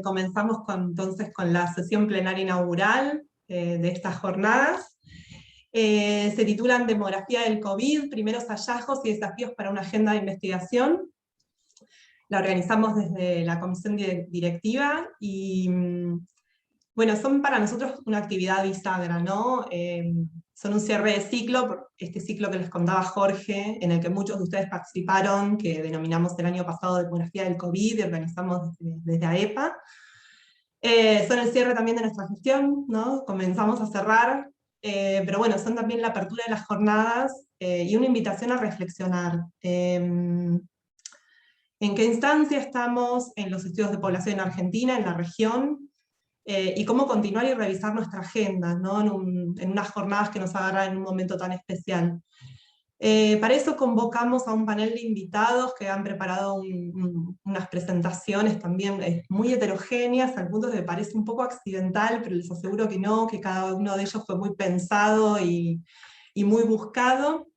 comenzamos entonces con la sesión plenaria inaugural de estas jornadas. Se titulan Demografía del COVID, primeros hallazgos y desafíos para una agenda de investigación. La organizamos desde la comisión directiva y bueno, son para nosotros una actividad bisagra, ¿no? Son un cierre de ciclo, este ciclo que les contaba Jorge, en el que muchos de ustedes participaron, que denominamos el año pasado Demografía del COVID, y organizamos desde AEPA. Son el cierre también de nuestra gestión, ¿no? Comenzamos a cerrar, pero bueno, son también la apertura de las jornadas y una invitación a reflexionar. ¿En qué instancia estamos en los estudios de población en Argentina, en la región? Y cómo continuar y revisar nuestra agenda, ¿no? En unas jornadas que nos agarran en un momento tan especial. Para eso convocamos a un panel de invitados que han preparado unas presentaciones también muy heterogéneas, al punto que me parece un poco accidental, pero les aseguro que no, que cada uno de ellos fue muy pensado y muy buscado.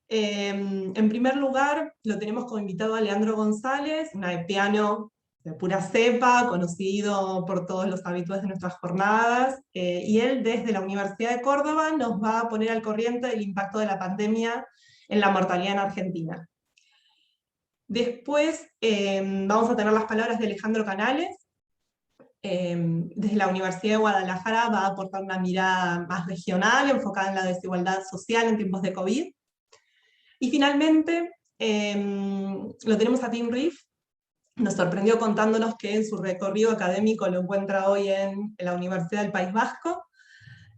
En primer lugar, lo tenemos como invitado a Leandro González, un piano de pura cepa, conocido por todos los habituales de nuestras jornadas, y él desde la Universidad de Córdoba nos va a poner al corriente del impacto de la pandemia en la mortalidad en Argentina. Después vamos a tener las palabras de Alejandro Canales, desde la Universidad de Guadalajara va a aportar una mirada más regional, enfocada en la desigualdad social en tiempos de COVID. Y finalmente, lo tenemos a Tim Riff, nos sorprendió contándonos que en su recorrido académico lo encuentra hoy en la Universidad del País Vasco.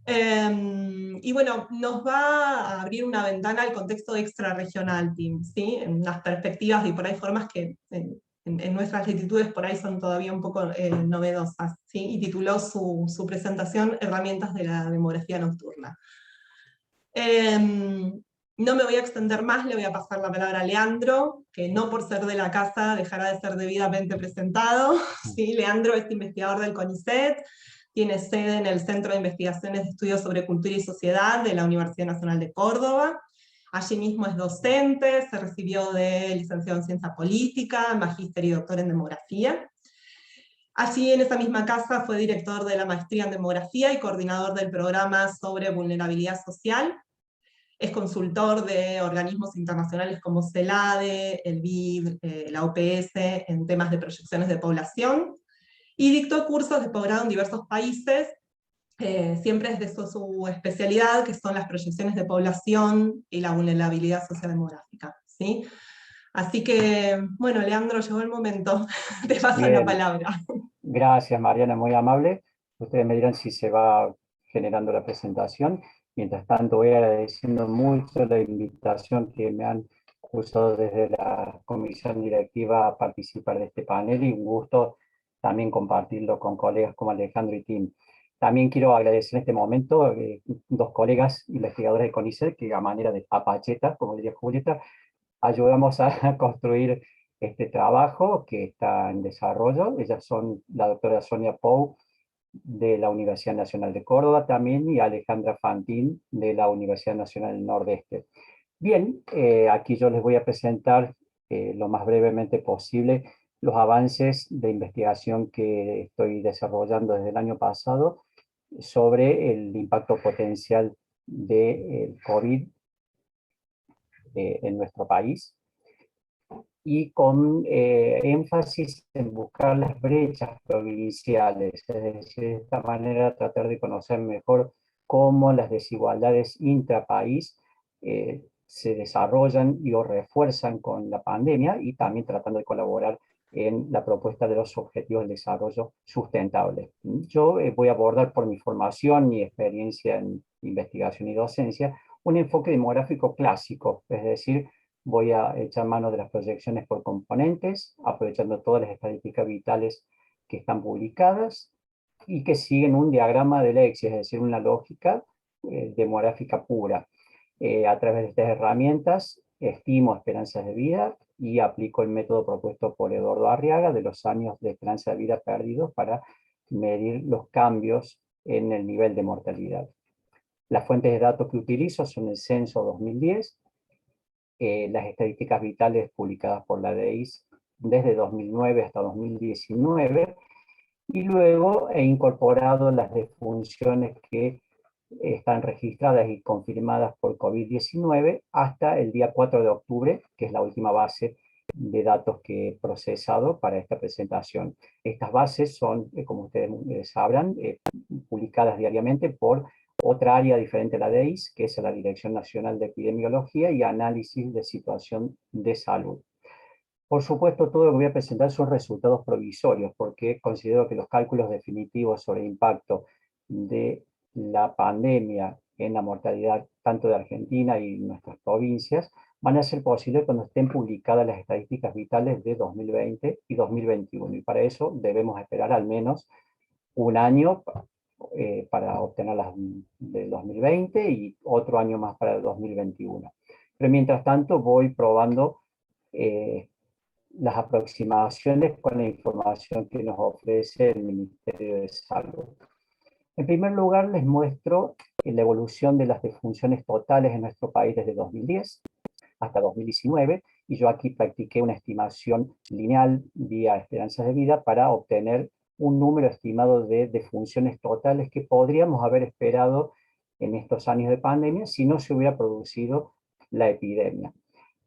Y bueno, nos va a abrir una ventana al contexto extrarregional, Tim, ¿sí? En unas perspectivas y por ahí formas que en nuestras latitudes por ahí son todavía un poco novedosas, ¿sí? Y tituló su presentación Herramientas de la demografía nocturna. No me voy a extender más, le voy a pasar la palabra a Leandro, que no por ser de la casa dejará de ser debidamente presentado. ¿Sí? Leandro es investigador del CONICET, tiene sede en el Centro de Investigaciones de Estudios sobre Cultura y Sociedad de la Universidad Nacional de Córdoba. Allí mismo es docente, se recibió de licenciado en Ciencia Política, magíster y doctor en Demografía. Allí en esa misma casa fue director de la maestría en Demografía y coordinador del programa sobre vulnerabilidad social. Es consultor de organismos internacionales como CELADE, el BID, la OPS, en temas de proyecciones de población, y dictó cursos de posgrado en diversos países, siempre es de su especialidad, que son las proyecciones de población y la vulnerabilidad sociodemográfica, ¿sí? Así que, bueno, Leandro, llegó el momento, te paso la Bien, palabra. gracias Mariana, muy amable. Ustedes me dirán si se va generando la presentación. Mientras tanto, voy agradeciendo mucho la invitación que me han cursado desde la comisión directiva a participar de este panel, y un gusto también compartirlo con colegas como Alejandro y Tim. También quiero agradecer en este momento dos colegas investigadores de CONICET que, a manera de papacheta, como diría Julieta, ayudamos a construir este trabajo que está en desarrollo. Ellas son la doctora Sonia Pou, de la Universidad Nacional de Córdoba también, y Alejandra Fantín, de la Universidad Nacional del Nordeste. Bien, aquí yo les voy a presentar lo más brevemente posible los avances de investigación que estoy desarrollando desde el año pasado sobre el impacto potencial del COVID en nuestro país, y con énfasis en buscar las brechas provinciales, es decir, de esta manera tratar de conocer mejor cómo las desigualdades intrapaís se desarrollan y o refuerzan con la pandemia, y también tratando de colaborar en la propuesta de los objetivos del desarrollo sustentable. Yo voy a abordar, por mi formación y experiencia en investigación y docencia, un enfoque demográfico clásico, es decir, voy a echar mano de las proyecciones por componentes, aprovechando todas las estadísticas vitales que están publicadas y que siguen un diagrama de Lexia, es decir, una lógica demográfica pura. A través de estas herramientas estimo esperanzas de vida y aplico el método propuesto por Eduardo Arriaga de los años de esperanza de vida perdidos para medir los cambios en el nivel de mortalidad. Las fuentes de datos que utilizo son el Censo 2010, las estadísticas vitales publicadas por la DEIS desde 2009 hasta 2019, y luego he incorporado las defunciones que están registradas y confirmadas por COVID-19 hasta el día 4 de octubre, que es la última base de datos que he procesado para esta presentación. Estas bases son, como ustedes sabrán, publicadas diariamente por otra área diferente a la DEIS, que es la Dirección Nacional de Epidemiología y Análisis de Situación de Salud. Por supuesto, todo lo que voy a presentar son resultados provisorios, porque considero que los cálculos definitivos sobre el impacto de la pandemia en la mortalidad tanto de Argentina y nuestras provincias van a ser posibles cuando estén publicadas las estadísticas vitales de 2020 y 2021. Y para eso debemos esperar al menos un año para obtener las del 2020 y otro año más para el 2021. Pero mientras tanto voy probando las aproximaciones con la información que nos ofrece el Ministerio de Salud. En primer lugar, les muestro la evolución de las defunciones totales en nuestro país desde 2010 hasta 2019, y yo aquí practiqué una estimación lineal vía esperanzas de vida para obtener un número estimado de defunciones totales que podríamos haber esperado en estos años de pandemia si no se hubiera producido la epidemia.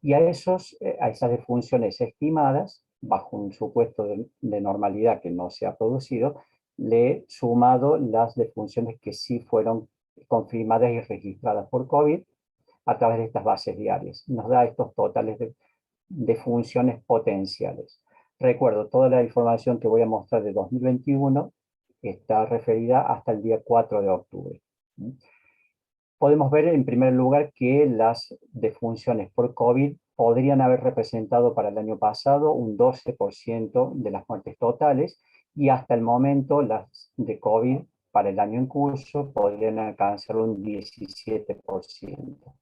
Y a esas defunciones estimadas, bajo un supuesto de normalidad que no se ha producido, le he sumado las defunciones que sí fueron confirmadas y registradas por COVID a través de estas bases diarias. Nos da estos totales de funciones potenciales. Recuerdo, toda la información que voy a mostrar de 2021 está referida hasta el día 4 de octubre. Podemos ver en primer lugar que las defunciones por COVID podrían haber representado para el año pasado un 12% de las muertes totales, y hasta el momento las de COVID para el año en curso podrían alcanzar un 17%.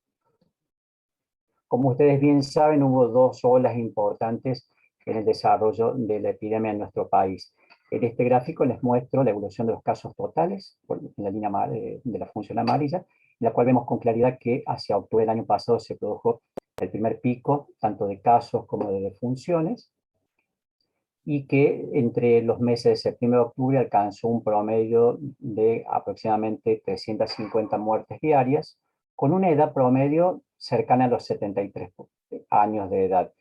Como ustedes bien saben, hubo dos olas importantes en el desarrollo de la epidemia en nuestro país. En este gráfico les muestro la evolución de los casos totales, en la línea de la función amarilla, en la cual vemos con claridad que hacia octubre del año pasado se produjo el primer pico, tanto de casos como de defunciones, y que entre los meses de septiembre y octubre alcanzó un promedio de aproximadamente 350 muertes diarias, con una edad promedio cercana a los 73 años de edad.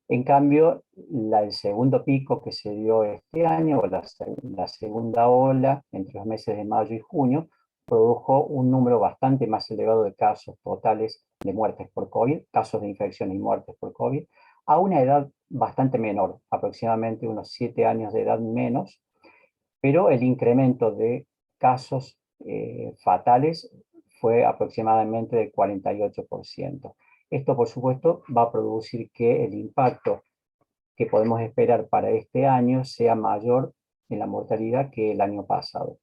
En cambio, el segundo pico que se dio este año, o la segunda ola, entre los meses de mayo y junio, produjo un número bastante más elevado de casos totales de muertes por COVID, casos de infección y muertes por COVID, a una edad bastante menor, aproximadamente unos 7 años de edad menos, pero el incremento de casos fatales fue aproximadamente del 48%. Esto, por supuesto, va a producir que el impacto que podemos esperar para este año sea mayor en la mortalidad que el año pasado.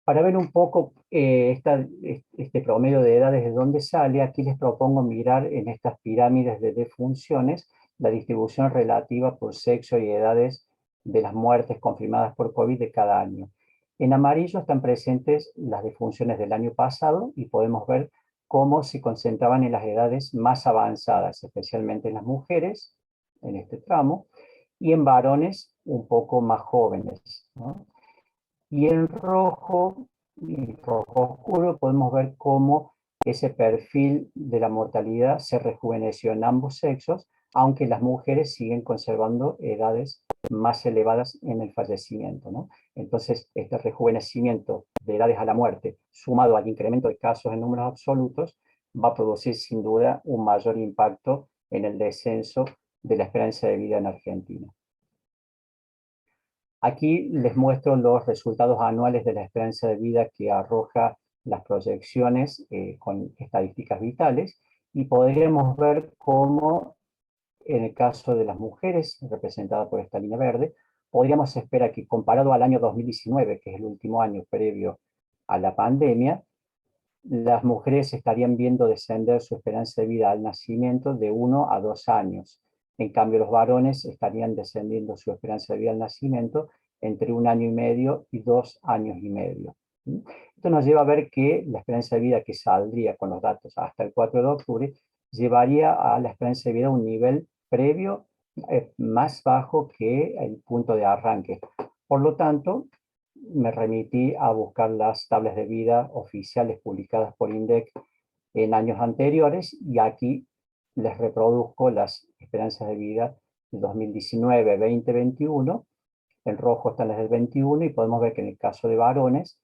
Para ver un poco este promedio de edades de dónde sale, aquí les propongo mirar en estas pirámides de defunciones la distribución relativa por sexo y edades de las muertes confirmadas por COVID de cada año. En amarillo están presentes las defunciones del año pasado y podemos ver cómo se concentraban en las edades más avanzadas, especialmente en las mujeres, en este tramo, y en varones un poco más jóvenes, ¿no? Y en rojo y rojo oscuro podemos ver cómo ese perfil de la mortalidad se rejuveneció en ambos sexos, aunque las mujeres siguen conservando edades más elevadas en el fallecimiento, ¿no? Entonces, este rejuvenecimiento de edades a la muerte, sumado al incremento de casos en números absolutos, va a producir sin duda un mayor impacto en el descenso de la esperanza de vida en Argentina. Aquí les muestro los resultados anuales de la esperanza de vida que arroja las proyecciones con estadísticas vitales, y podríamos ver cómo en el caso de las mujeres, representada por esta línea verde, podríamos esperar que comparado al año 2019, que es el último año previo a la pandemia, las mujeres estarían viendo descender su esperanza de vida al nacimiento de 1 a 2 años. En cambio, los varones estarían descendiendo su esperanza de vida al nacimiento entre 1 año y medio y 2 años y medio. Esto nos lleva a ver que la esperanza de vida que saldría con los datos hasta el 4 de octubre llevaría a la esperanza de vida a un nivel previo más bajo que el punto de arranque. Por lo tanto, me remití a buscar las tablas de vida oficiales publicadas por INDEC en años anteriores, y aquí les reproduzco las esperanzas de vida de 2019, 20, 21. En rojo están las del 21 y podemos ver que en el caso de varones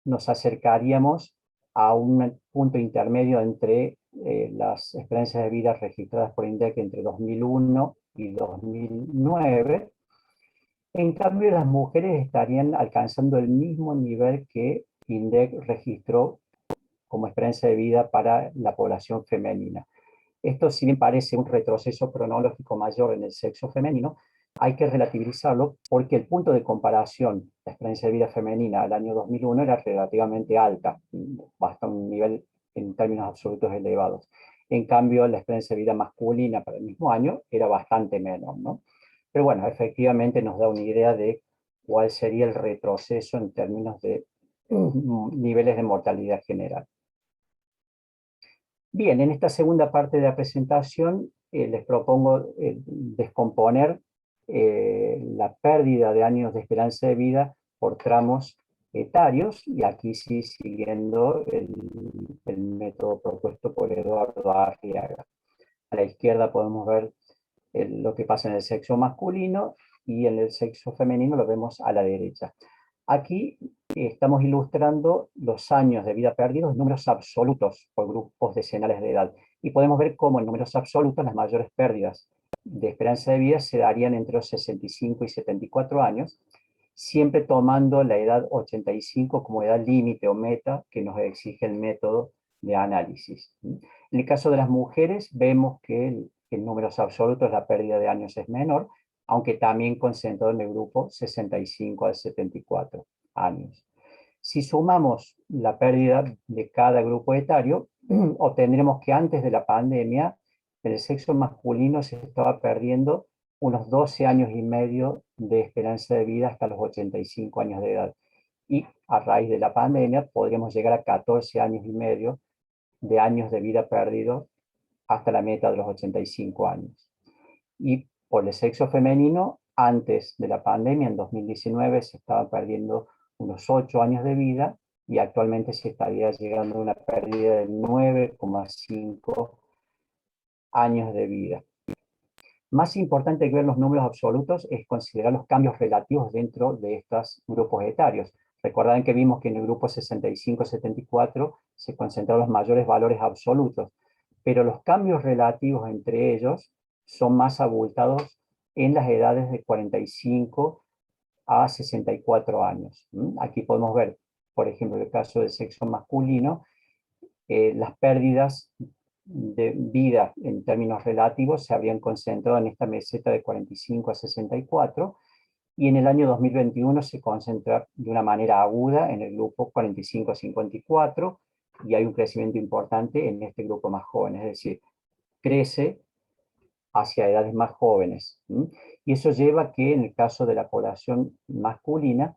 nos acercaríamos a un punto intermedio entre las esperanzas de vida registradas por INDEC entre 2001 y 2009. En cambio, las mujeres estarían alcanzando el mismo nivel que INDEC registró como esperanza de vida para la población femenina. Esto, si bien parece un retroceso cronológico mayor en el sexo femenino, hay que relativizarlo porque el punto de comparación, la esperanza de vida femenina al año 2001 era relativamente alta, hasta un nivel en términos absolutos elevados. En cambio, la esperanza de vida masculina para el mismo año era bastante menor, ¿no? Pero bueno, efectivamente nos da una idea de cuál sería el retroceso en términos de niveles de mortalidad general. Bien, en esta segunda parte de la presentación les propongo descomponer la pérdida de años de esperanza de vida por tramos etarios, y aquí sí siguiendo el método propuesto por Eduardo Arriaga. A la izquierda podemos ver lo que pasa en el sexo masculino, y en el sexo femenino lo vemos a la derecha. Aquí estamos ilustrando los años de vida perdidos en números absolutos por grupos decenales de edad. Y podemos ver cómo en números absolutos las mayores pérdidas de esperanza de vida se darían entre los 65 y 74 años, siempre tomando la edad 85 como edad límite o meta que nos exige el método de análisis. En el caso de las mujeres vemos que en números absolutos la pérdida de años es menor, aunque también concentrado en el grupo 65 a 74 años. Si sumamos la pérdida de cada grupo etario, obtendremos que antes de la pandemia el sexo masculino se estaba perdiendo unos 12 años y medio de esperanza de vida hasta los 85 años de edad. Y a raíz de la pandemia podríamos llegar a 14 años y medio de años de vida perdidos hasta la meta de los 85 años. Y por el sexo femenino, antes de la pandemia, en 2019, se estaba perdiendo unos 8 años de vida, y actualmente se estaría llegando a una pérdida de 9,5 años de vida. Más importante que ver los números absolutos es considerar los cambios relativos dentro de estos grupos etarios. Recuerden que vimos que en el grupo 65-74 se concentraron los mayores valores absolutos, pero los cambios relativos entre ellos son más abultados en las edades de 45 a 64 años. Aquí podemos ver, por ejemplo, el caso del sexo masculino, las pérdidas de vida en términos relativos se habrían concentrado en esta meseta de 45 a 64, y en el año 2021 se concentra de una manera aguda en el grupo 45 a 54, y hay un crecimiento importante en este grupo más joven, es decir, crece hacia edades más jóvenes. Y eso lleva a que en el caso de la población masculina,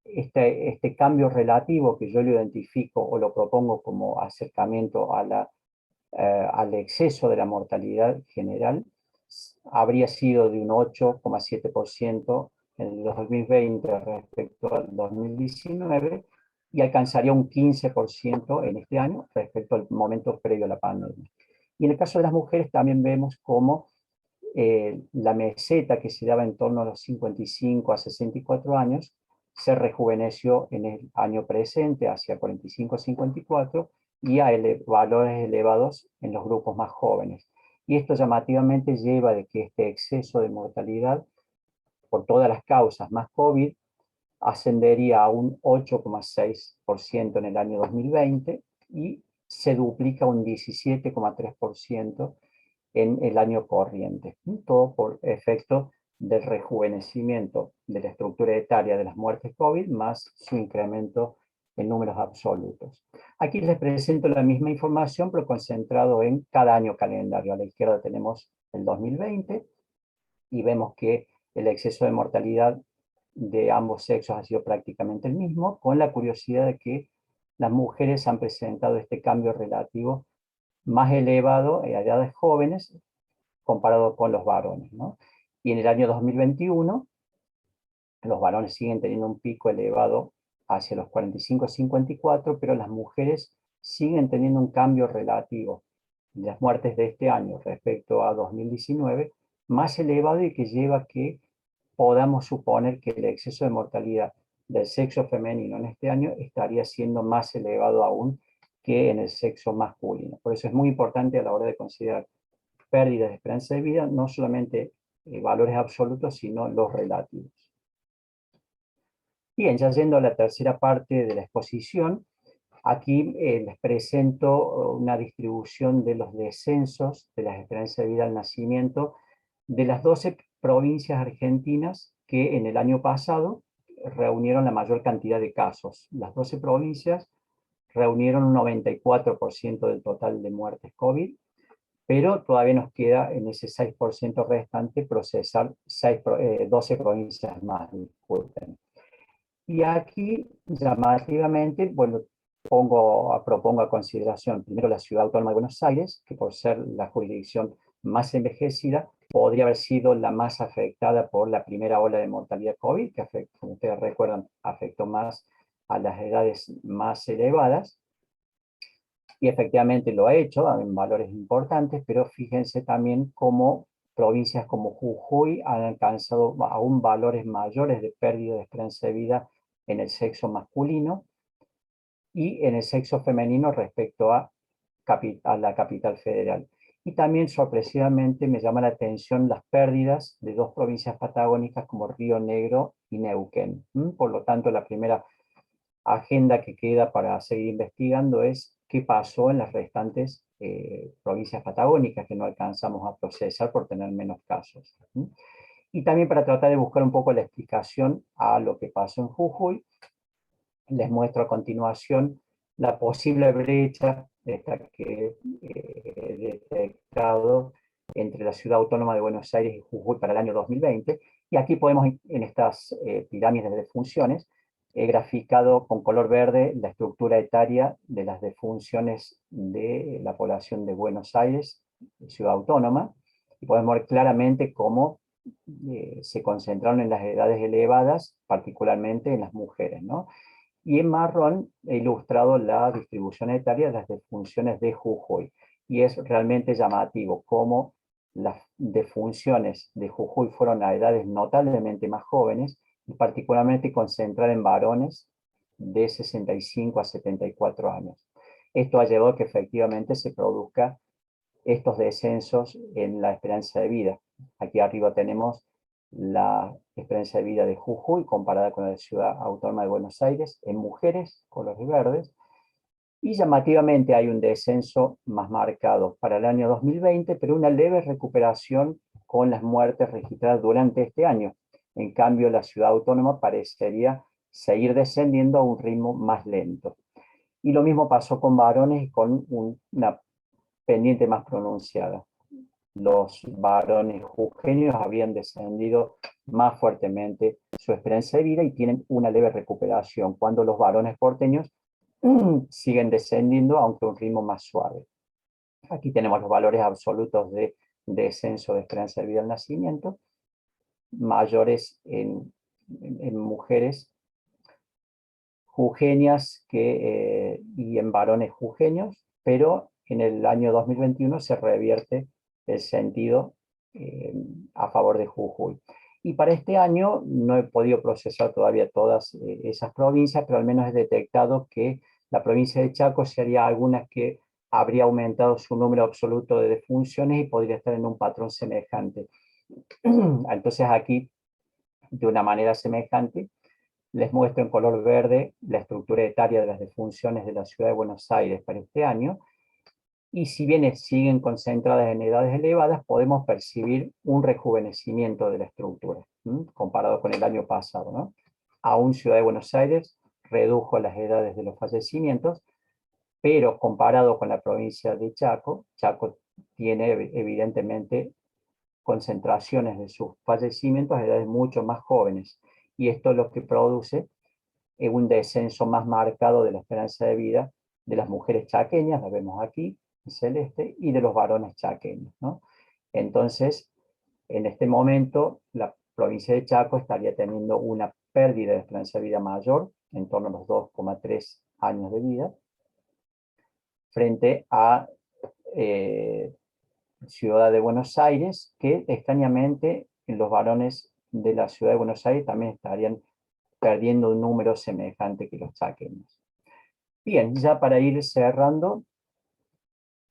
este cambio relativo que yo lo identifico o lo propongo como acercamiento al exceso de la mortalidad general, habría sido de un 8,7% en el 2020 respecto al 2019, y alcanzaría un 15% en este año respecto al momento previo a la pandemia. Y en el caso de las mujeres también vemos cómo la meseta que se daba en torno a los 55 a 64 años se rejuveneció en el año presente hacia 45 a 54, y a valores elevados en los grupos más jóvenes. Y esto llamativamente lleva de que este exceso de mortalidad por todas las causas más COVID ascendería a un 8,6% en el año 2020, y se duplica un 17,3% en el año corriente. Todo por efecto del rejuvenecimiento de la estructura etaria de las muertes COVID más su incremento en números absolutos. Aquí les presento la misma información, pero concentrado en cada año calendario. A la izquierda tenemos el 2020 y vemos que el exceso de mortalidad de ambos sexos ha sido prácticamente el mismo, con la curiosidad de que las mujeres han presentado este cambio relativo más elevado a edades jóvenes, comparado con los varones, ¿no? Y en el año 2021, los varones siguen teniendo un pico elevado hacia los 45-54, pero las mujeres siguen teniendo un cambio relativo de las muertes de este año respecto a 2019 más elevado, y que lleva a que podamos suponer que el exceso de mortalidad del sexo femenino en este año estaría siendo más elevado aún que en el sexo masculino. Por eso es muy importante a la hora de considerar pérdidas de esperanza de vida, no solamente valores absolutos, sino los relativos. Bien, ya yendo a la tercera parte de la exposición, aquí les presento una distribución de los descensos de las esperanzas de vida al nacimiento de las 12 provincias argentinas que en el año pasado reunieron la mayor cantidad de casos. Las 12 provincias reunieron un 94% del total de muertes COVID, pero todavía nos queda en ese 6% restante procesar 12 provincias más, disculpen. Y aquí, llamativamente, bueno, propongo a consideración primero la Ciudad Autónoma de Buenos Aires, que por ser la jurisdicción más envejecida, podría haber sido la más afectada por la primera ola de mortalidad COVID, que afectó, como ustedes recuerdan, afectó más a las edades más elevadas, y efectivamente lo ha hecho en valores importantes, pero fíjense también cómo provincias como Jujuy han alcanzado aún valores mayores de pérdida de esperanza de vida en el sexo masculino y en el sexo femenino respecto a la capital federal. Y también sorpresivamente me llama la atención las pérdidas de dos provincias patagónicas como Río Negro y Neuquén. Por lo tanto, la primera agenda que queda para seguir investigando es qué pasó en las restantes provincias patagónicas que no alcanzamos a procesar por tener menos casos. Y también para tratar de buscar un poco la explicación a lo que pasó en Jujuy, les muestro a continuación la posible brecha que he detectado entre la Ciudad Autónoma de Buenos Aires y Jujuy para el año 2020. Y aquí podemos, en estas pirámides de defunciones, he graficado con color verde la estructura etaria de las defunciones de la población de Buenos Aires, Ciudad Autónoma, y podemos ver claramente cómo se concentraron en las edades elevadas, particularmente en las mujeres, ¿no? Y en marrón he ilustrado la distribución etaria de las defunciones de Jujuy. Y es realmente llamativo cómo las defunciones de Jujuy fueron a edades notablemente más jóvenes, y particularmente concentrar en varones de 65 a 74 años. Esto ha llevado a que efectivamente se produzca estos descensos en la esperanza de vida. Aquí arriba tenemos la esperanza de vida de Jujuy comparada con la de Ciudad Autónoma de Buenos Aires en mujeres, colores verdes, y llamativamente hay un descenso más marcado para el año 2020, pero una leve recuperación con las muertes registradas durante este año. En cambio, la Ciudad Autónoma parecería seguir descendiendo a un ritmo más lento. Y lo mismo pasó con varones y con una pendiente más pronunciada. Los varones jujeños habían descendido más fuertemente su esperanza de vida y tienen una leve recuperación, cuando los varones porteños siguen descendiendo, aunque a un ritmo más suave. Aquí tenemos los valores absolutos de descenso de esperanza de vida al nacimiento, mayores en mujeres jujeñas y en varones jujeños, pero en el año 2021 se revierte el sentido a favor de Jujuy. Y para este año no he podido procesar todavía todas esas provincias, pero al menos he detectado que la provincia de Chaco sería algunas que habría aumentado su número absoluto de defunciones y podría estar en un patrón semejante. Entonces aquí, de una manera semejante, les muestro en color verde la estructura etaria de las defunciones de la Ciudad de Buenos Aires para este año, y si bien siguen concentradas en edades elevadas, podemos percibir un rejuvenecimiento de la estructura, comparado con el año pasado, ¿no? Aún Ciudad de Buenos Aires redujo las edades de los fallecimientos, pero comparado con la provincia de Chaco, Chaco tiene evidentemente concentraciones de sus fallecimientos a edades mucho más jóvenes, y esto es lo que produce un descenso más marcado de la esperanza de vida de las mujeres chaqueñas, las vemos aquí, en celeste, y de los varones chaqueños, ¿no? Entonces, en este momento, la provincia de Chaco estaría teniendo una pérdida de esperanza de vida mayor, en torno a los 2,3 años de vida, frente a Ciudad de Buenos Aires, que extrañamente en los varones de la Ciudad de Buenos Aires también estarían perdiendo un número semejante que los chaqueños. Bien, ya para ir cerrando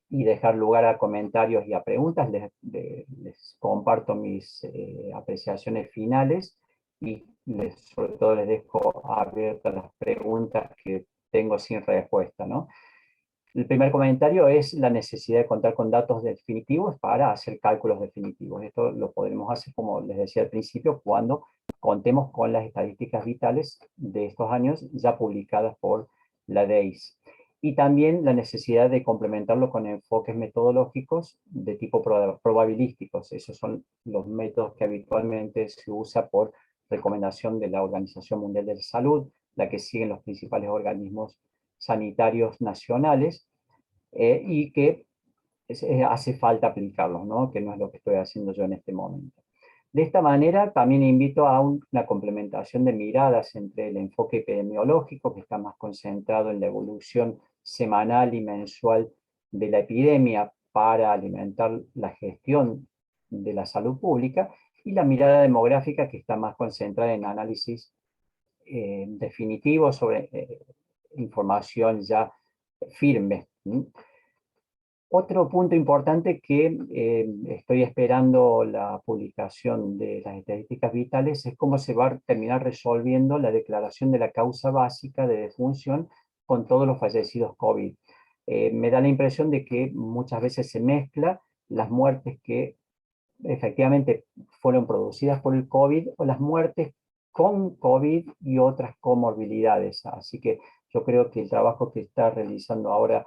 y dejar lugar a comentarios y a preguntas, les comparto mis apreciaciones finales y sobre todo les dejo abiertas las preguntas que tengo sin respuesta, ¿no? El primer comentario es la necesidad de contar con datos definitivos para hacer cálculos definitivos. Esto lo podremos hacer, como les decía al principio, cuando contemos con las estadísticas vitales de estos años ya publicadas por la DEIS. Y también la necesidad de complementarlo con enfoques metodológicos de tipo probabilísticos. Esos son los métodos que habitualmente se usa por recomendación de la Organización Mundial de la Salud, la que siguen los principales organismos sanitarios nacionales, y que hace falta aplicarlos, ¿no? Que no es lo que estoy haciendo yo en este momento. De esta manera también invito a una complementación de miradas entre el enfoque epidemiológico, que está más concentrado en la evolución semanal y mensual de la epidemia para alimentar la gestión de la salud pública, y la mirada demográfica, que está más concentrada en análisis definitivo sobre información ya firme. Otro punto importante que estoy esperando la publicación de las estadísticas vitales es cómo se va a terminar resolviendo la declaración de la causa básica de defunción con todos los fallecidos COVID. Me da la impresión de que muchas veces se mezcla las muertes que efectivamente fueron producidas por el COVID o las muertes con COVID y otras comorbilidades. Así que yo creo que el trabajo que está realizando ahora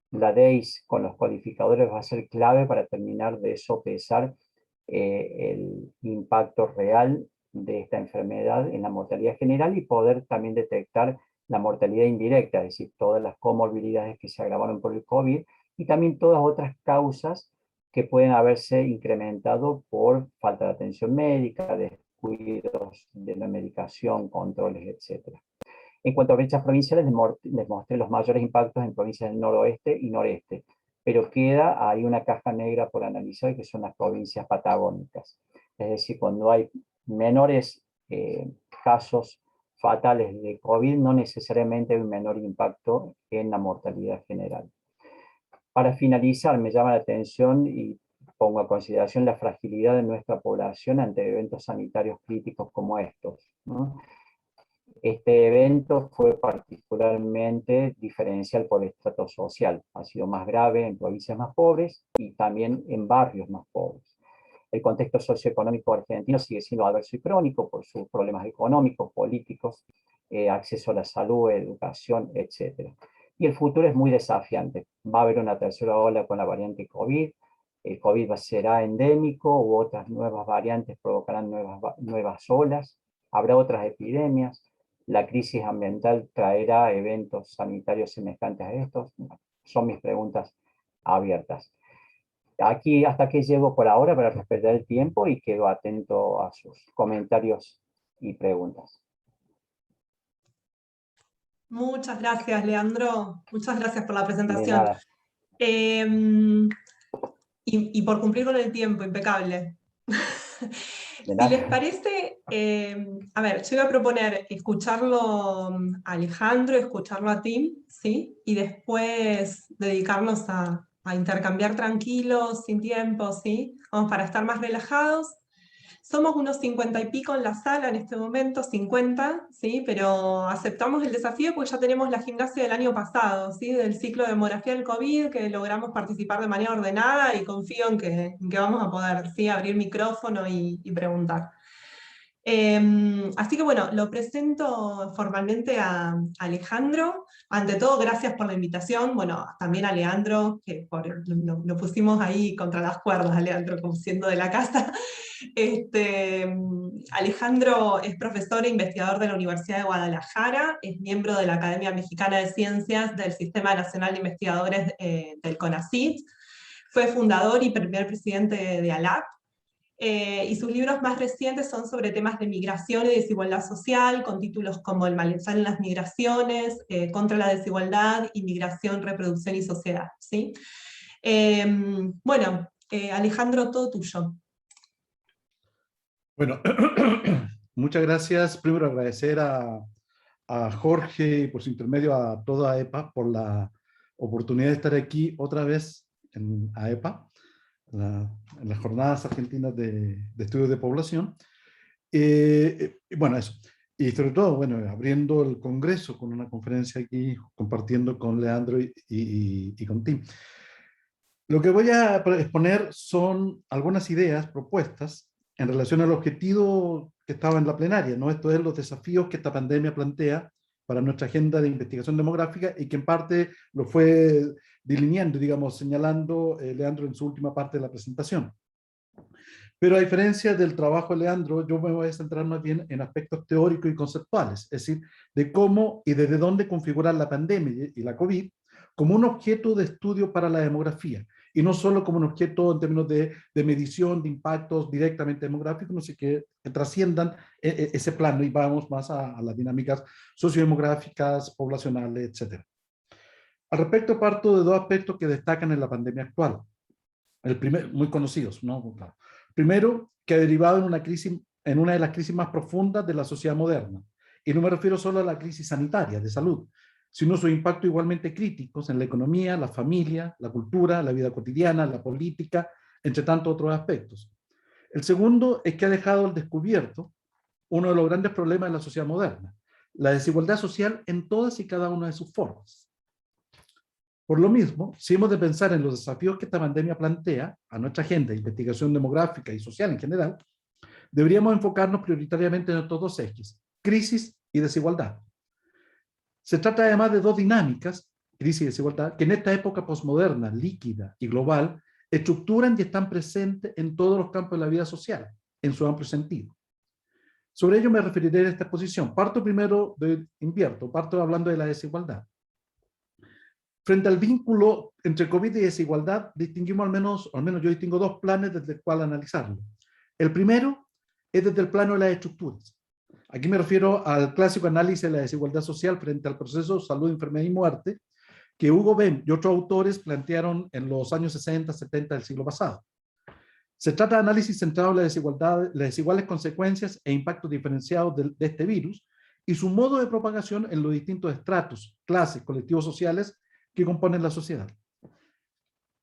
la DEIS con los codificadores va a ser clave para terminar de sopesar el impacto real de esta enfermedad en la mortalidad general y poder también detectar la mortalidad indirecta, es decir, todas las comorbilidades que se agravaron por el COVID y también todas otras causas que pueden haberse incrementado por falta de atención médica, descuidos de la medicación, controles, etc. En cuanto a brechas provinciales, les mostré los mayores impactos en provincias del noroeste y noreste, pero queda ahí una caja negra por analizar, que son las provincias patagónicas. Es decir, cuando hay menores casos fatales de COVID, no necesariamente hay un menor impacto en la mortalidad general. Para finalizar, me llama la atención y pongo a consideración la fragilidad de nuestra población ante eventos sanitarios críticos como estos, ¿no? Este evento fue particularmente diferencial por el estrato social. Ha sido más grave en provincias más pobres y también en barrios más pobres. El contexto socioeconómico argentino sigue siendo adverso y crónico por sus problemas económicos, políticos, acceso a la salud, educación, etc. Y el futuro es muy desafiante. Va a haber una tercera ola con la variante COVID. El COVID será endémico u otras nuevas variantes provocarán nuevas olas. Habrá otras epidemias. La crisis ambiental traerá eventos sanitarios semejantes a estos. Son mis preguntas abiertas. Aquí hasta que llego por ahora para respetar el tiempo y quedo atento a sus comentarios y preguntas. Muchas gracias, Leandro. Muchas gracias por la De presentación. nada. Y por cumplir con el tiempo, impecable. De Si nada. les parece, a ver, yo iba a proponer escucharlo a Alejandro, escucharlo a Tim, ¿sí? Y después dedicarnos a intercambiar tranquilos, sin tiempo, ¿sí? Vamos para estar más relajados. Somos unos 50 y pico en la sala en este momento, 50, ¿sí? Pero aceptamos el desafío porque ya tenemos la gimnasia del año pasado, ¿sí? Del ciclo de demografía del COVID, que logramos participar de manera ordenada y confío en que vamos a poder, ¿sí? Abrir micrófono y preguntar. Así que bueno, lo presento formalmente a Alejandro. Ante todo, gracias por la invitación. Bueno, también a Leandro, que lo pusimos ahí contra las cuerdas, a Leandro, como siendo de la casa. Alejandro es profesor e investigador de la Universidad de Guadalajara, es miembro de la Academia Mexicana de Ciencias del Sistema Nacional de Investigadores del CONACYT. Fue fundador y primer presidente de ALAP, y sus libros más recientes son sobre temas de migración y desigualdad social, con títulos como El malestar en las migraciones, Contra la desigualdad, Inmigración, reproducción y sociedad. ¿Sí? Bueno, Alejandro, todo tuyo. Bueno, muchas gracias. Primero agradecer a Jorge y por su intermedio a toda AEPA por la oportunidad de estar aquí otra vez en AEPA, en las jornadas argentinas de estudios de población. Bueno, eso. Y sobre todo, bueno, abriendo el congreso con una conferencia aquí, compartiendo con Leandro y con Tim. Lo que voy a exponer son algunas ideas, propuestas, en relación al objetivo que estaba en la plenaria, ¿no? Esto es los desafíos que esta pandemia plantea para nuestra agenda de investigación demográfica y que en parte lo fue delineando, digamos, señalando Leandro en su última parte de la presentación. Pero a diferencia del trabajo de Leandro, yo me voy a centrar más bien en aspectos teóricos y conceptuales, es decir, de cómo y desde dónde configurar la pandemia y la COVID como un objeto de estudio para la demografía, y no solo como un objeto en términos de medición de impactos directamente demográficos, sino que trasciendan ese plano y vamos más a las dinámicas sociodemográficas, poblacionales, etc. Al respecto, parto de dos aspectos que destacan en la pandemia actual. El primero, muy conocidos, ¿no? Claro. Primero, que ha derivado en una de las crisis más profundas de la sociedad moderna. Y no me refiero solo a la crisis sanitaria, de salud, sino sus impactos igualmente críticos en la economía, la familia, la cultura, la vida cotidiana, la política, entre tantos otros aspectos. El segundo es que ha dejado al descubierto uno de los grandes problemas de la sociedad moderna, la desigualdad social en todas y cada una de sus formas. Por lo mismo, si hemos de pensar en los desafíos que esta pandemia plantea a nuestra agenda de investigación demográfica y social en general, deberíamos enfocarnos prioritariamente en estos dos ejes, crisis y desigualdad. Se trata además de dos dinámicas, crisis y desigualdad, que en esta época posmoderna, líquida y global, estructuran y están presentes en todos los campos de la vida social, en su amplio sentido. Sobre ello me referiré en esta exposición. Parto hablando de la desigualdad. Frente al vínculo entre COVID y desigualdad, distinguimos al menos yo distingo dos planes desde el cual analizarlo. El primero es desde el plano de las estructuras. Aquí me refiero al clásico análisis de la desigualdad social frente al proceso de salud, enfermedad y muerte, que Hugo Benn y otros autores plantearon en los años 60, 70 del siglo pasado. Se trata de análisis centrado en la desigualdad, las desiguales consecuencias e impactos diferenciados de este virus y su modo de propagación en los distintos estratos, clases, colectivos sociales que componen la sociedad.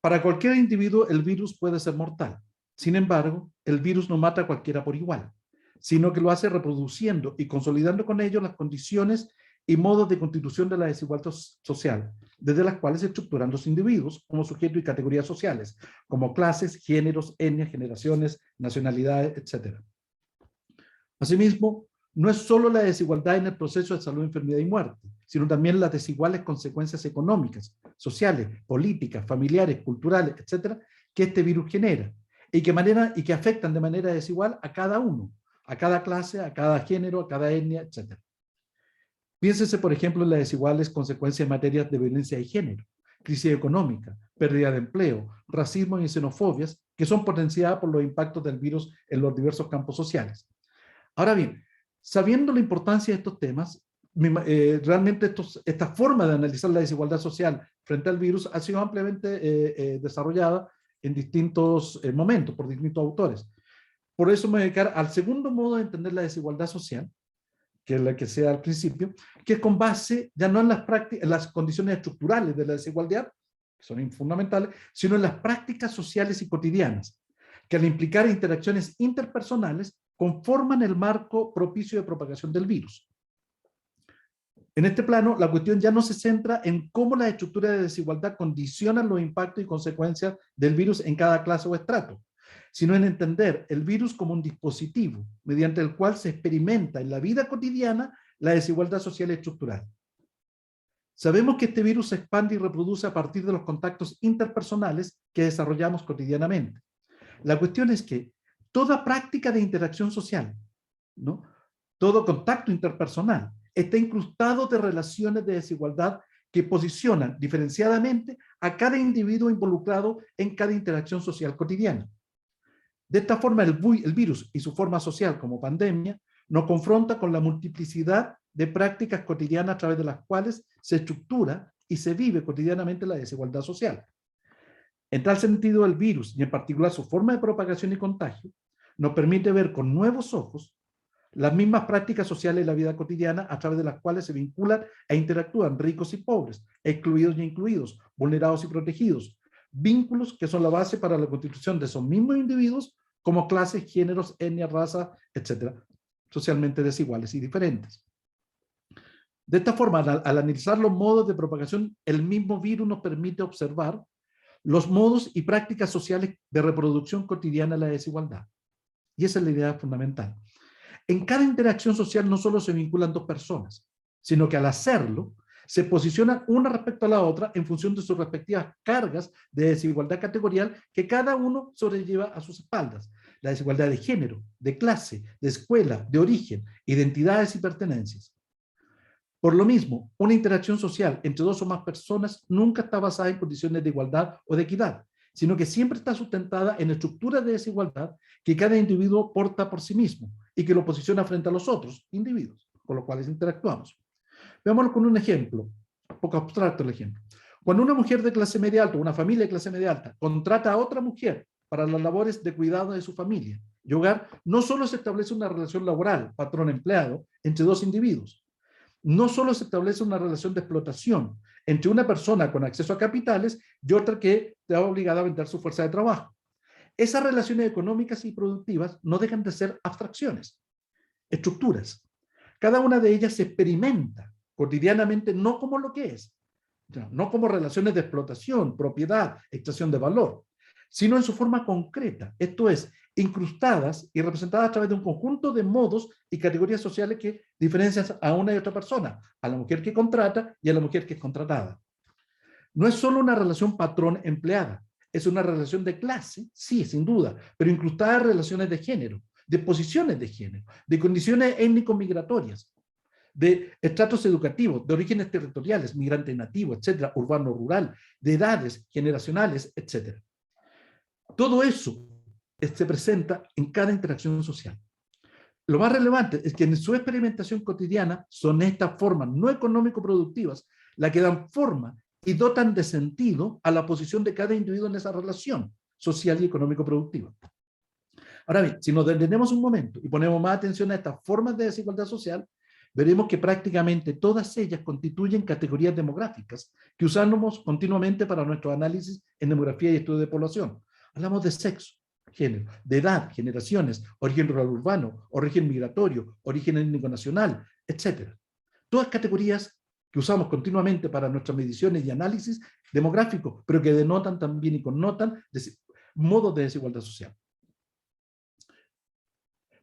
Para cualquier individuo el virus puede ser mortal. Sin embargo, el virus no mata a cualquiera por igual, sino que lo hace reproduciendo y consolidando con ello las condiciones y modos de constitución de la desigualdad social, desde las cuales se estructuran los individuos como sujetos y categorías sociales, como clases, géneros, etnias, generaciones, nacionalidades, etc. Asimismo, no es solo la desigualdad en el proceso de salud, enfermedad y muerte, sino también las desiguales consecuencias económicas, sociales, políticas, familiares, culturales, etcétera, que este virus genera y que afectan de manera desigual a cada uno, a cada clase, a cada género, a cada etnia, etcétera. Piénsese, por ejemplo, en las desiguales consecuencias en materia de violencia de género, crisis económica, pérdida de empleo, racismo y xenofobias, que son potenciadas por los impactos del virus en los diversos campos sociales. Ahora bien, sabiendo la importancia de estos temas, realmente esta forma de analizar la desigualdad social frente al virus ha sido ampliamente desarrollada en distintos momentos por distintos autores. Por eso me voy a dedicar al segundo modo de entender la desigualdad social, que es la que sea al principio, que es con base ya no en las condiciones estructurales de la desigualdad, que son fundamentales, sino en las prácticas sociales y cotidianas, que al implicar interacciones interpersonales conforman el marco propicio de propagación del virus. En este plano, la cuestión ya no se centra en cómo las estructuras de desigualdad condicionan los impactos y consecuencias del virus en cada clase o estrato, sino en entender el virus como un dispositivo mediante el cual se experimenta en la vida cotidiana la desigualdad social y estructural. Sabemos que este virus se expande y reproduce a partir de los contactos interpersonales que desarrollamos cotidianamente. La cuestión es que toda práctica de interacción social, ¿no?, todo contacto interpersonal, está incrustado de relaciones de desigualdad que posicionan diferenciadamente a cada individuo involucrado en cada interacción social cotidiana. De esta forma, el virus y su forma social como pandemia nos confronta con la multiplicidad de prácticas cotidianas a través de las cuales se estructura y se vive cotidianamente la desigualdad social. En tal sentido, el virus, y en particular su forma de propagación y contagio, nos permite ver con nuevos ojos las mismas prácticas sociales de la vida cotidiana a través de las cuales se vinculan e interactúan ricos y pobres, excluidos y incluidos, vulnerados y protegidos, vínculos que son la base para la constitución de esos mismos individuos como clases, géneros, etnia, raza, etcétera, socialmente desiguales y diferentes. De esta forma, al analizar los modos de propagación, el mismo virus nos permite observar los modos y prácticas sociales de reproducción cotidiana de la desigualdad. Y esa es la idea fundamental. En cada interacción social no solo se vinculan dos personas, sino que al hacerlo, se posicionan una respecto a la otra en función de sus respectivas cargas de desigualdad categorial que cada uno sobrelleva a sus espaldas. La desigualdad de género, de clase, de escuela, de origen, identidades y pertenencias. Por lo mismo, una interacción social entre dos o más personas nunca está basada en condiciones de igualdad o de equidad, sino que siempre está sustentada en estructuras de desigualdad que cada individuo porta por sí mismo y que lo posiciona frente a los otros individuos con los cuales interactuamos. Veámoslo con un ejemplo, un poco abstracto el ejemplo. Cuando una mujer de clase media alta, una familia de clase media alta, contrata a otra mujer para las labores de cuidado de su familia y hogar, no solo se establece una relación laboral, patrón-empleado, entre dos individuos, no solo se establece una relación de explotación entre una persona con acceso a capitales y otra que está obligada a vender su fuerza de trabajo. Esas relaciones económicas y productivas no dejan de ser abstracciones, estructuras. Cada una de ellas se experimenta cotidianamente no como lo que es, no como relaciones de explotación, propiedad, extracción de valor, sino en su forma concreta, esto es, incrustadas y representadas a través de un conjunto de modos y categorías sociales que diferencian a una y otra persona, a la mujer que contrata y a la mujer que es contratada. No es solo una relación patrón-empleada, es una relación de clase, sí, sin duda, pero incrustada en relaciones de género, de posiciones de género, de condiciones étnico-migratorias, de estratos educativos, de orígenes territoriales, migrante nativo, etcétera, urbano-rural, de edades generacionales, etcétera. Todo eso se presenta en cada interacción social. Lo más relevante es que en su experimentación cotidiana son estas formas no económico-productivas las que dan forma y dotan de sentido a la posición de cada individuo en esa relación social y económico-productiva. Ahora bien, si nos detenemos un momento y ponemos más atención a estas formas de desigualdad social, veremos que prácticamente todas ellas constituyen categorías demográficas que usamos continuamente para nuestro análisis en demografía y estudio de población. Hablamos de sexo, género, de edad, generaciones, origen rural urbano, origen migratorio, origen étnico nacional, etc. Todas categorías que usamos continuamente para nuestras mediciones y análisis demográficos, pero que denotan también y connotan modos de desigualdad social.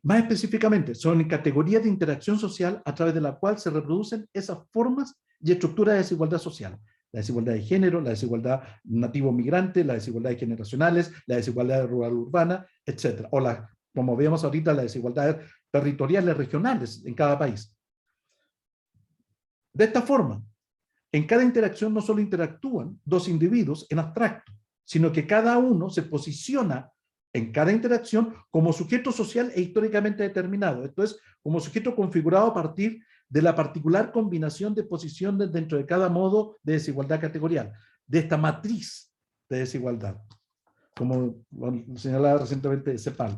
Más específicamente, son categorías de interacción social a través de la cual se reproducen esas formas y estructuras de desigualdad social. La desigualdad de género, la desigualdad nativo-migrante, la desigualdad de generacionales, la desigualdad rural-urbana, etc. O como vemos ahorita, las desigualdades territoriales regionales en cada país. De esta forma, en cada interacción no solo interactúan dos individuos en abstracto, sino que cada uno se posiciona en cada interacción como sujeto social e históricamente determinado. Esto es, como sujeto configurado a partir de la particular combinación de posiciones dentro de cada modo de desigualdad categorial, de esta matriz de desigualdad, como señalaba recientemente CEPAL.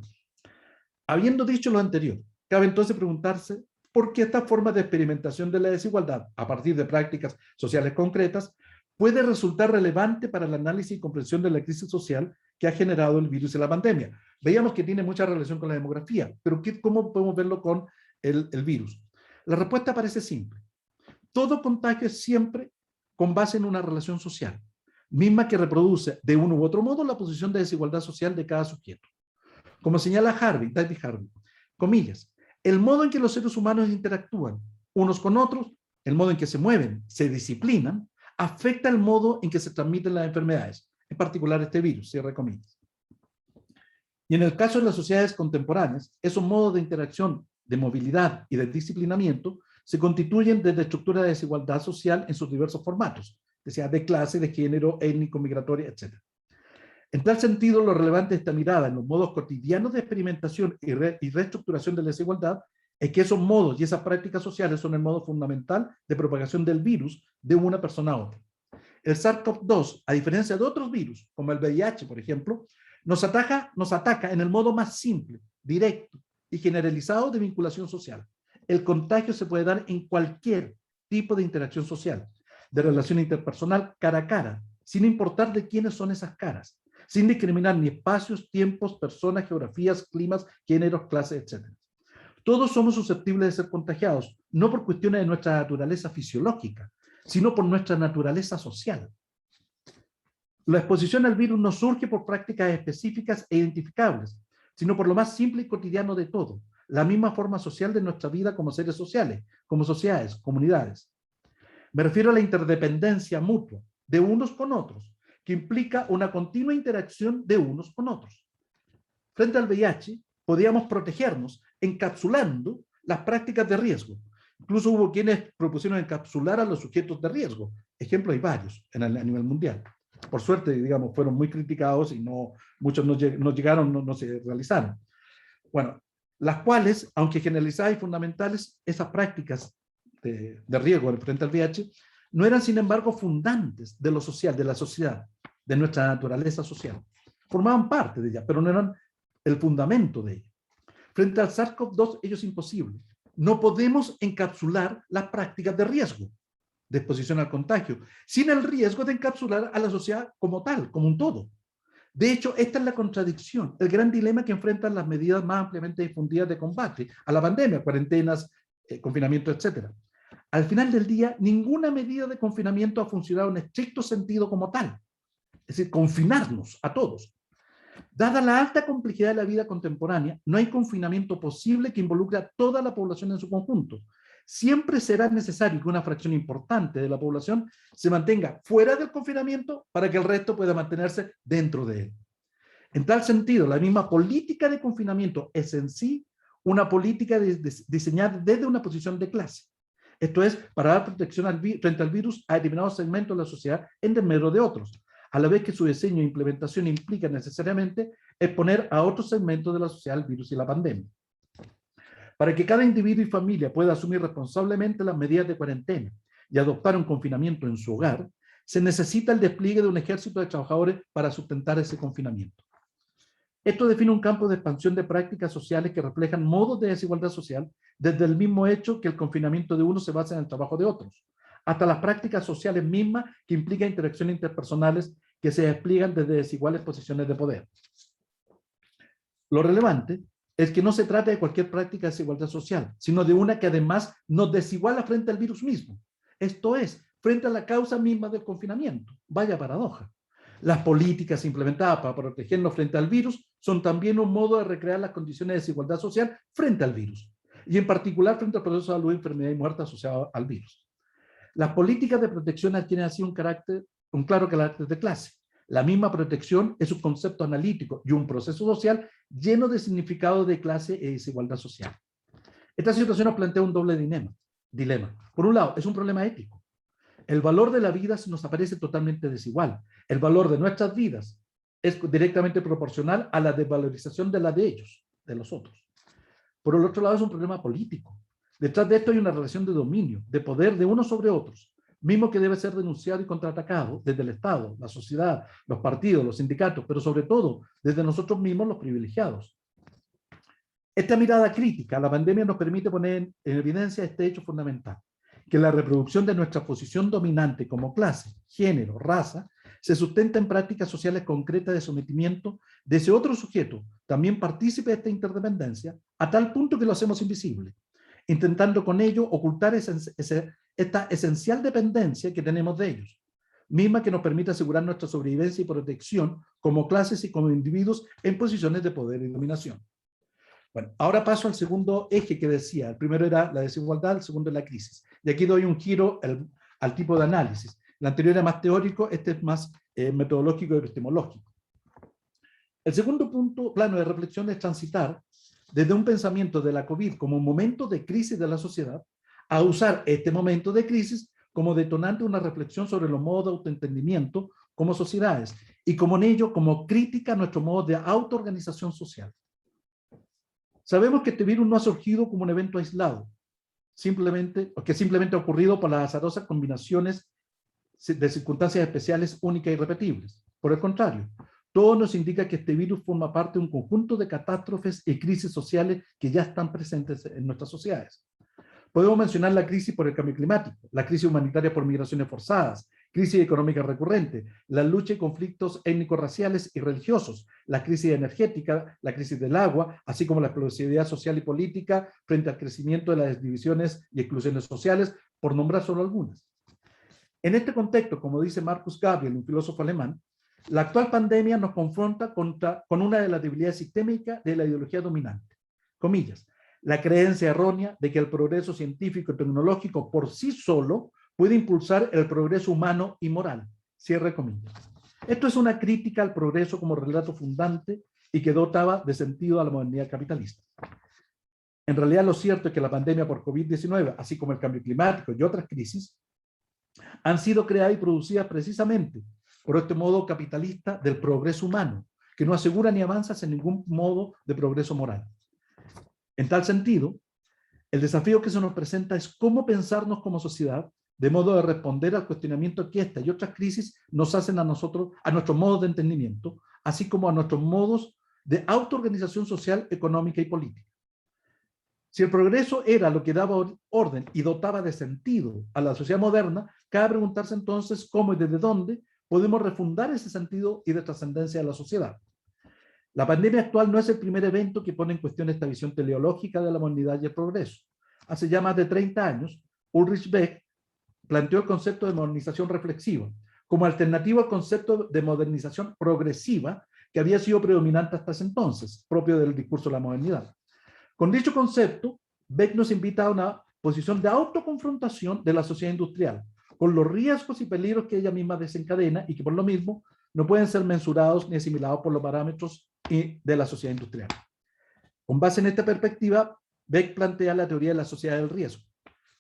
Habiendo dicho lo anterior, cabe entonces preguntarse por qué esta forma de experimentación de la desigualdad, a partir de prácticas sociales concretas, puede resultar relevante para el análisis y comprensión de la crisis social que ha generado el virus y la pandemia. Veíamos que tiene mucha relación con la demografía, pero ¿cómo podemos verlo con el virus? La respuesta parece simple. Todo contagio es siempre con base en una relación social, misma que reproduce de uno u otro modo la posición de desigualdad social de cada sujeto. Como señala David Harvey, comillas, el modo en que los seres humanos interactúan unos con otros, el modo en que se mueven, se disciplinan, afecta el modo en que se transmiten las enfermedades, en particular este virus, cierre comillas. Y en el caso de las sociedades contemporáneas, esos modos de interacción de movilidad y de disciplinamiento se constituyen desde estructuras de desigualdad social en sus diversos formatos, sea de clase, de género, étnico, migratoria, etc. En tal sentido, lo relevante de esta mirada en los modos cotidianos de experimentación y reestructuración de la desigualdad es que esos modos y esas prácticas sociales son el modo fundamental de propagación del virus de una persona a otra. El SARS-CoV-2, a diferencia de otros virus, como el VIH, por ejemplo, nos ataca en el modo más simple, directo y generalizado de vinculación social. El contagio se puede dar en cualquier tipo de interacción social, de relación interpersonal cara a cara, sin importar de quiénes son esas caras, sin discriminar ni espacios, tiempos, personas, geografías, climas, géneros, clases, etc. Todos somos susceptibles de ser contagiados, no por cuestiones de nuestra naturaleza fisiológica, sino por nuestra naturaleza social. La exposición al virus no surge por prácticas específicas e identificables, sino por lo más simple y cotidiano de todo, la misma forma social de nuestra vida como seres sociales, como sociedades, comunidades. Me refiero a la interdependencia mutua de unos con otros, que implica una continua interacción de unos con otros. Frente al VIH, podíamos protegernos encapsulando las prácticas de riesgo. Incluso hubo quienes propusieron encapsular a los sujetos de riesgo. Ejemplos hay varios a nivel mundial. Por suerte, digamos, fueron muy criticados y muchos no llegaron, no se realizaron. Bueno, las cuales, aunque generalizadas y fundamentales, esas prácticas de riesgo frente al VIH, no eran, sin embargo, fundantes de lo social, de la sociedad, de nuestra naturaleza social. Formaban parte de ella, pero no eran el fundamento de ella. Frente al SARS-CoV-2, ello es imposible. No podemos encapsular las prácticas de riesgo, de exposición al contagio, sin el riesgo de encapsular a la sociedad como tal, como un todo. De hecho, esta es la contradicción, el gran dilema que enfrentan las medidas más ampliamente difundidas de combate a la pandemia, cuarentenas, confinamiento, etc. Al final del día, ninguna medida de confinamiento ha funcionado en estricto sentido como tal. Es decir, confinarnos a todos. Dada la alta complejidad de la vida contemporánea, no hay confinamiento posible que involucre a toda la población en su conjunto. Siempre será necesario que una fracción importante de la población se mantenga fuera del confinamiento para que el resto pueda mantenerse dentro de él. En tal sentido, la misma política de confinamiento es en sí una política diseñada desde una posición de clase. Esto es, para dar protección frente al virus a determinados segmentos de la sociedad en desmedro de otros, a la vez que su diseño e implementación implica necesariamente exponer a otros segmentos de la sociedad al virus y la pandemia. Para que cada individuo y familia pueda asumir responsablemente las medidas de cuarentena y adoptar un confinamiento en su hogar, se necesita el despliegue de un ejército de trabajadores para sustentar ese confinamiento. Esto define un campo de expansión de prácticas sociales que reflejan modos de desigualdad social desde el mismo hecho que el confinamiento de unos se basa en el trabajo de otros, hasta las prácticas sociales mismas que implican interacciones interpersonales que se despliegan desde desiguales posiciones de poder. Lo relevante es que no se trata de cualquier práctica de desigualdad social, sino de una que además nos desiguala frente al virus mismo. Esto es, frente a la causa misma del confinamiento. Vaya paradoja. Las políticas implementadas para protegernos frente al virus son también un modo de recrear las condiciones de desigualdad social frente al virus, y en particular frente al proceso de salud, enfermedad y muerte asociado al virus. Las políticas de protección adquieren así un claro carácter de clase. La misma protección es un concepto analítico y un proceso social lleno de significado de clase e desigualdad social. Esta situación nos plantea un doble dilema. Por un lado, es un problema ético. El valor de la vida se nos aparece totalmente desigual. El valor de nuestras vidas es directamente proporcional a la desvalorización de la de ellos, de los otros. Por el otro lado, es un problema político. Detrás de esto hay una relación de dominio, de poder de unos sobre otros, mismo que debe ser denunciado y contraatacado desde el Estado, la sociedad, los partidos, los sindicatos, pero sobre todo desde nosotros mismos, los privilegiados. Esta mirada crítica a la pandemia nos permite poner en evidencia este hecho fundamental, que la reproducción de nuestra posición dominante como clase, género, raza, se sustenta en prácticas sociales concretas de sometimiento de ese otro sujeto, también partícipe de esta interdependencia, a tal punto que lo hacemos invisible, intentando con ello ocultar esta esencial dependencia que tenemos de ellos, misma que nos permite asegurar nuestra sobrevivencia y protección como clases y como individuos en posiciones de poder y dominación. Bueno, ahora paso al segundo eje que decía. El primero era la desigualdad, el segundo es la crisis. Y aquí doy un giro al tipo de análisis. El anterior era más teórico, este es más metodológico y epistemológico. El segundo plano de reflexión es transitar desde un pensamiento de la COVID como un momento de crisis de la sociedad, a usar este momento de crisis como detonante de una reflexión sobre los modos de autoentendimiento como sociedades y como en ello como crítica a nuestro modo de autoorganización social. Sabemos que este virus no ha surgido como un evento aislado, que simplemente ha ocurrido por las azarosas combinaciones de circunstancias especiales únicas y irrepetibles. Por el contrario, todo nos indica que este virus forma parte de un conjunto de catástrofes y crisis sociales que ya están presentes en nuestras sociedades. Podemos mencionar la crisis por el cambio climático, la crisis humanitaria por migraciones forzadas, crisis económica recurrente, la lucha y conflictos étnico-raciales y religiosos, la crisis energética, la crisis del agua, así como la explosividad social y política frente al crecimiento de las divisiones y exclusiones sociales, por nombrar solo algunas. En este contexto, como dice Marcus Gabriel, un filósofo alemán, la actual pandemia nos confronta con una de las debilidades sistémicas de la ideología dominante. Comillas, la creencia errónea de que el progreso científico y tecnológico por sí solo puede impulsar el progreso humano y moral. Cierre comillas. Esto es una crítica al progreso como relato fundante y que dotaba de sentido a la modernidad capitalista. En realidad, lo cierto es que la pandemia por COVID-19, así como el cambio climático y otras crisis, han sido creadas y producidas precisamente por este modo capitalista del progreso humano, que no asegura ni avanza en ningún modo de progreso moral. En tal sentido, el desafío que se nos presenta es cómo pensarnos como sociedad, de modo de responder al cuestionamiento que esta y otras crisis nos hacen a nosotros, a nuestros modos de entendimiento, así como a nuestros modos de autoorganización social, económica y política. Si el progreso era lo que daba orden y dotaba de sentido a la sociedad moderna, cabe preguntarse entonces cómo y desde dónde podemos refundar ese sentido y de trascendencia de la sociedad. La pandemia actual no es el primer evento que pone en cuestión esta visión teleológica de la modernidad y el progreso. Hace ya más de 30 años, Ulrich Beck planteó el concepto de modernización reflexiva como alternativa al concepto de modernización progresiva que había sido predominante hasta ese entonces, propio del discurso de la modernidad. Con dicho concepto, Beck nos invita a una posición de autoconfrontación de la sociedad industrial, con los riesgos y peligros que ella misma desencadena y que por lo mismo no pueden ser mensurados ni asimilados por los parámetros de la sociedad industrial. Con base en esta perspectiva, Beck plantea la teoría de la sociedad del riesgo.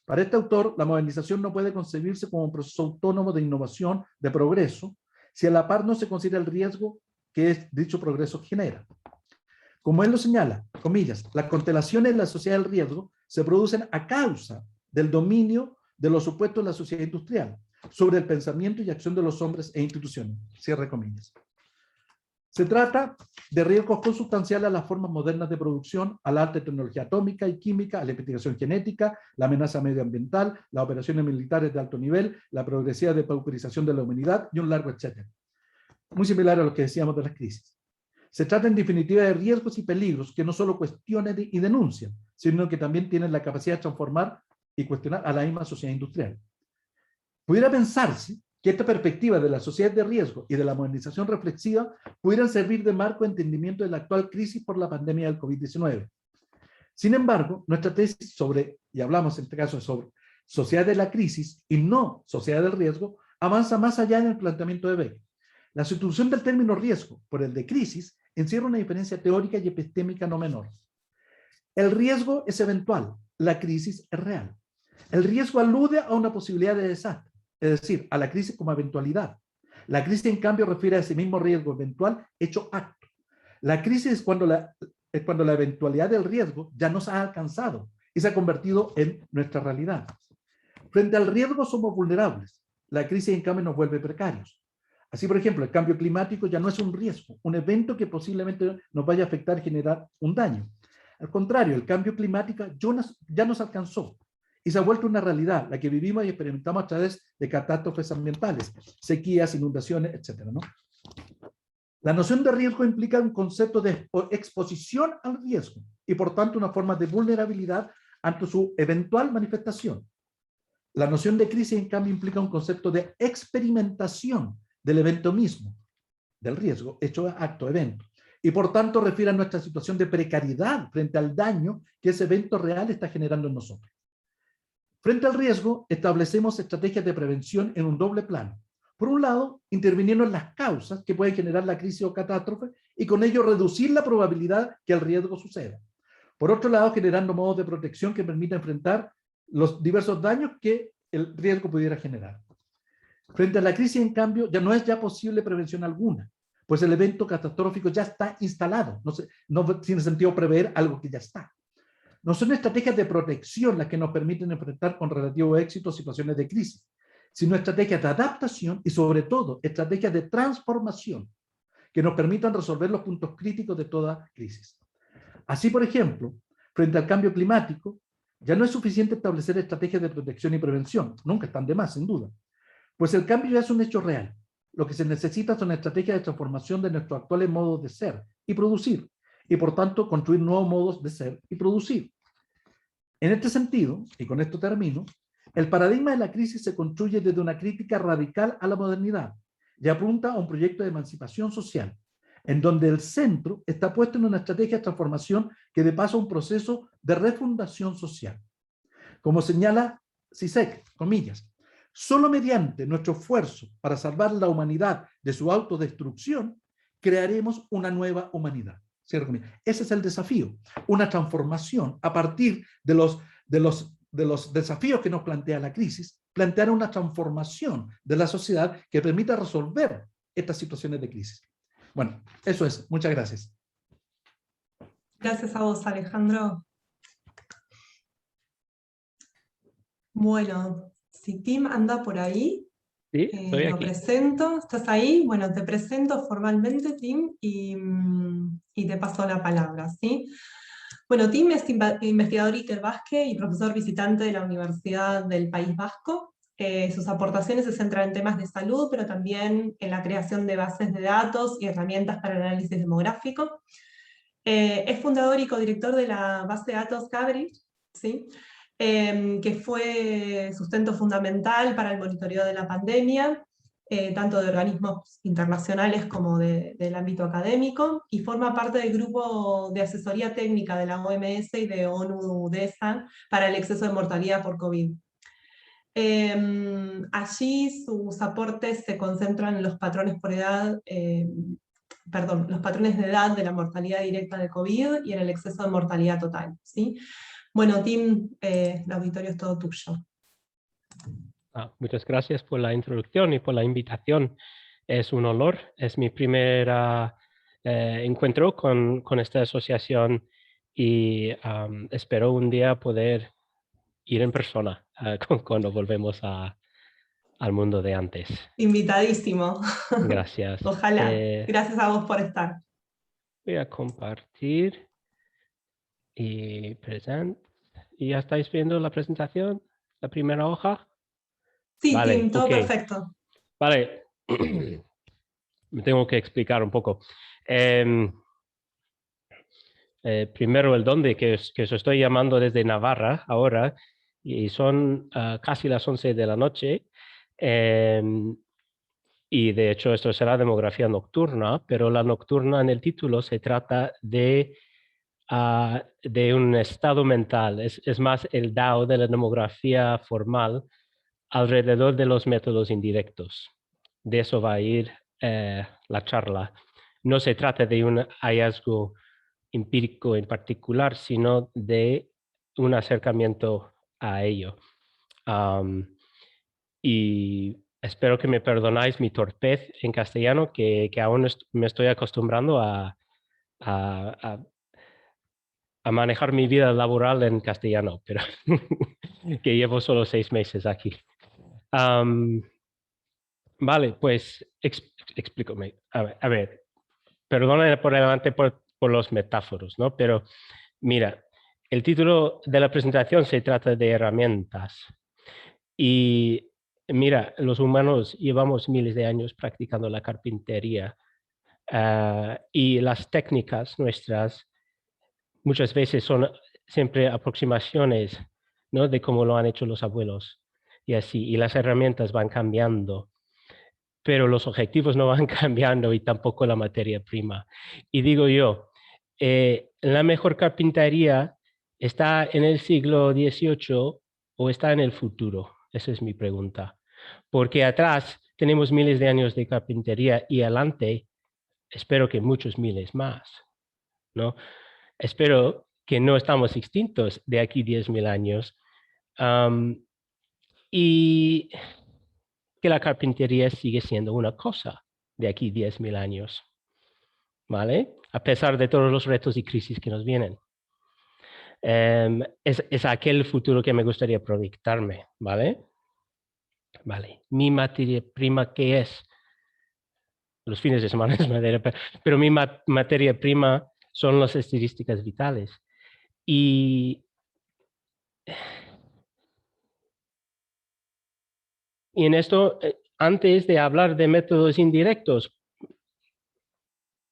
Para este autor, la modernización no puede concebirse como un proceso autónomo de innovación, de progreso, si a la par no se considera el riesgo que dicho progreso genera. Como él lo señala, comillas, las constelaciones de la sociedad del riesgo se producen a causa del dominio de los supuestos de la sociedad industrial sobre el pensamiento y acción de los hombres e instituciones. Cierre comillas. Se trata de riesgos consustanciales a las formas modernas de producción, a la alta tecnología atómica y química, a la investigación genética, la amenaza medioambiental, las operaciones militares de alto nivel, la progresiva depauperización de la humanidad y un largo etcétera. Muy similar a lo que decíamos de las crisis. Se trata en definitiva de riesgos y peligros que no solo cuestionan y denuncian, sino que también tienen la capacidad de transformar y cuestionar a la misma sociedad industrial. Pudiera pensarse que esta perspectiva de la sociedad de riesgo y de la modernización reflexiva pudieran servir de marco de entendimiento de la actual crisis por la pandemia del COVID-19. Sin embargo, nuestra tesis sobre, y hablamos en este caso sobre sociedad de la crisis y no sociedad del riesgo, avanza más allá en el planteamiento de Beck. La sustitución del término riesgo por el de crisis encierra una diferencia teórica y epistémica no menor. El riesgo es eventual, la crisis es real. El riesgo alude a una posibilidad de desastre, es decir, a la crisis como eventualidad. La crisis, en cambio, refiere a ese mismo riesgo eventual hecho acto. La crisis es cuando la eventualidad del riesgo ya nos ha alcanzado y se ha convertido en nuestra realidad. Frente al riesgo somos vulnerables. La crisis, en cambio, nos vuelve precarios. Así, por ejemplo, el cambio climático ya no es un riesgo, un evento que posiblemente nos vaya a afectar y generar un daño. Al contrario, el cambio climático ya nos alcanzó y se ha vuelto una realidad, la que vivimos y experimentamos a través de catástrofes ambientales, sequías, inundaciones, etc., ¿no? La noción de riesgo implica un concepto de exposición al riesgo y, por tanto, una forma de vulnerabilidad ante su eventual manifestación. La noción de crisis, en cambio, implica un concepto de experimentación del evento mismo, del riesgo, hecho acto, evento. Y por tanto refiere a nuestra situación de precariedad frente al daño que ese evento real está generando en nosotros. Frente al riesgo, establecemos estrategias de prevención en un doble plano. Por un lado, interviniendo en las causas que pueden generar la crisis o catástrofe y con ello reducir la probabilidad que el riesgo suceda. Por otro lado, generando modos de protección que permitan enfrentar los diversos daños que el riesgo pudiera generar. Frente a la crisis, en cambio, ya no es posible prevención alguna, pues el evento catastrófico ya está instalado. No tiene sentido prever algo que ya está. No son estrategias de protección las que nos permiten enfrentar con relativo éxito situaciones de crisis, sino estrategias de adaptación y, sobre todo, estrategias de transformación que nos permitan resolver los puntos críticos de toda crisis. Así, por ejemplo, frente al cambio climático, ya no es suficiente establecer estrategias de protección y prevención, nunca están de más, sin duda, pues el cambio ya es un hecho real. Lo que se necesita son estrategias de transformación de nuestros actuales modos de ser y producir, y por tanto construir nuevos modos de ser y producir. En este sentido, y con esto termino, el paradigma de la crisis se construye desde una crítica radical a la modernidad y apunta a un proyecto de emancipación social, en donde el centro está puesto en una estrategia de transformación que dé paso a un proceso de refundación social. Como señala Zizek, comillas, solo mediante nuestro esfuerzo para salvar la humanidad de su autodestrucción, crearemos una nueva humanidad. Ese es el desafío, una transformación a partir de los desafíos que nos plantea la crisis, plantear una transformación de la sociedad que permita resolver estas situaciones de crisis. Bueno, eso es. Muchas gracias. Gracias a vos, Alejandro. Bueno, si Tim anda por ahí, Sí, estoy lo aquí. presento. ¿Estás ahí? Bueno, te presento formalmente, Tim, y te paso la palabra, ¿sí? Bueno, Tim es investigador ikerbasque y profesor visitante de la Universidad del País Vasco. Sus aportaciones se centran en temas de salud, pero también en la creación de bases de datos y herramientas para el análisis demográfico. Es fundador y codirector de la base de datos Cabri, ¿sí? Que fue sustento fundamental para el monitoreo de la pandemia, tanto de organismos internacionales como del ámbito académico, y forma parte del grupo de asesoría técnica de la OMS y de ONU-DESA para el exceso de mortalidad por COVID. Allí sus aportes se concentran en los patrones por edad, los patrones de edad de la mortalidad directa de COVID y en el exceso de mortalidad total, ¿sí? Bueno, Tim, el auditorio es todo tuyo. Muchas gracias por la introducción y por la invitación. Es un honor, es mi primer encuentro con esta asociación y espero un día poder ir en persona cuando volvemos al mundo de antes. Invitadísimo. Gracias. Ojalá. Gracias a vos por estar. Voy a compartir y presentar. ¿Y ya estáis viendo la presentación? ¿La primera hoja? Sí, Vale, Tim, todo okay. perfecto. Vale, me tengo que explicar un poco. Primero el dónde, que os estoy llamando desde Navarra ahora, y son casi las 11 de la noche. Y de hecho esto será demografía nocturna, pero la nocturna en el título se trata de un estado mental. Es más el DAO de la demografía formal alrededor de los métodos indirectos. De eso va a ir la charla. No se trata de un hallazgo empírico en particular, sino de un acercamiento a ello. Y espero que me perdonáis mi torpez en castellano, que aún me estoy acostumbrando a manejar mi vida laboral en castellano, pero que llevo solo 6 meses aquí. Vale, pues explícame. A ver, perdona por adelante por los metáforos, ¿no? Pero mira, el título de la presentación se trata de herramientas. Y mira, los humanos llevamos miles de años practicando la carpintería y las técnicas nuestras muchas veces son siempre aproximaciones, ¿no? De cómo lo han hecho los abuelos y así, y las herramientas van cambiando, pero los objetivos no van cambiando y tampoco la materia prima. Y digo yo, ¿la mejor carpintería está en el siglo XVIII o está en el futuro? Esa es mi pregunta. Porque atrás tenemos miles de años de carpintería y adelante espero que muchos miles más, ¿no? Espero que no estamos extintos de aquí 10.000 años, y que la carpintería sigue siendo una cosa de aquí 10.000 años, ¿vale? A pesar de todos los retos y crisis que nos vienen. Es aquel futuro que me gustaría proyectarme, ¿vale? Vale. Mi materia prima, ¿qué es? Los fines de semana es madera, pero mi materia prima son las estadísticas vitales. Y en esto, antes de hablar de métodos indirectos,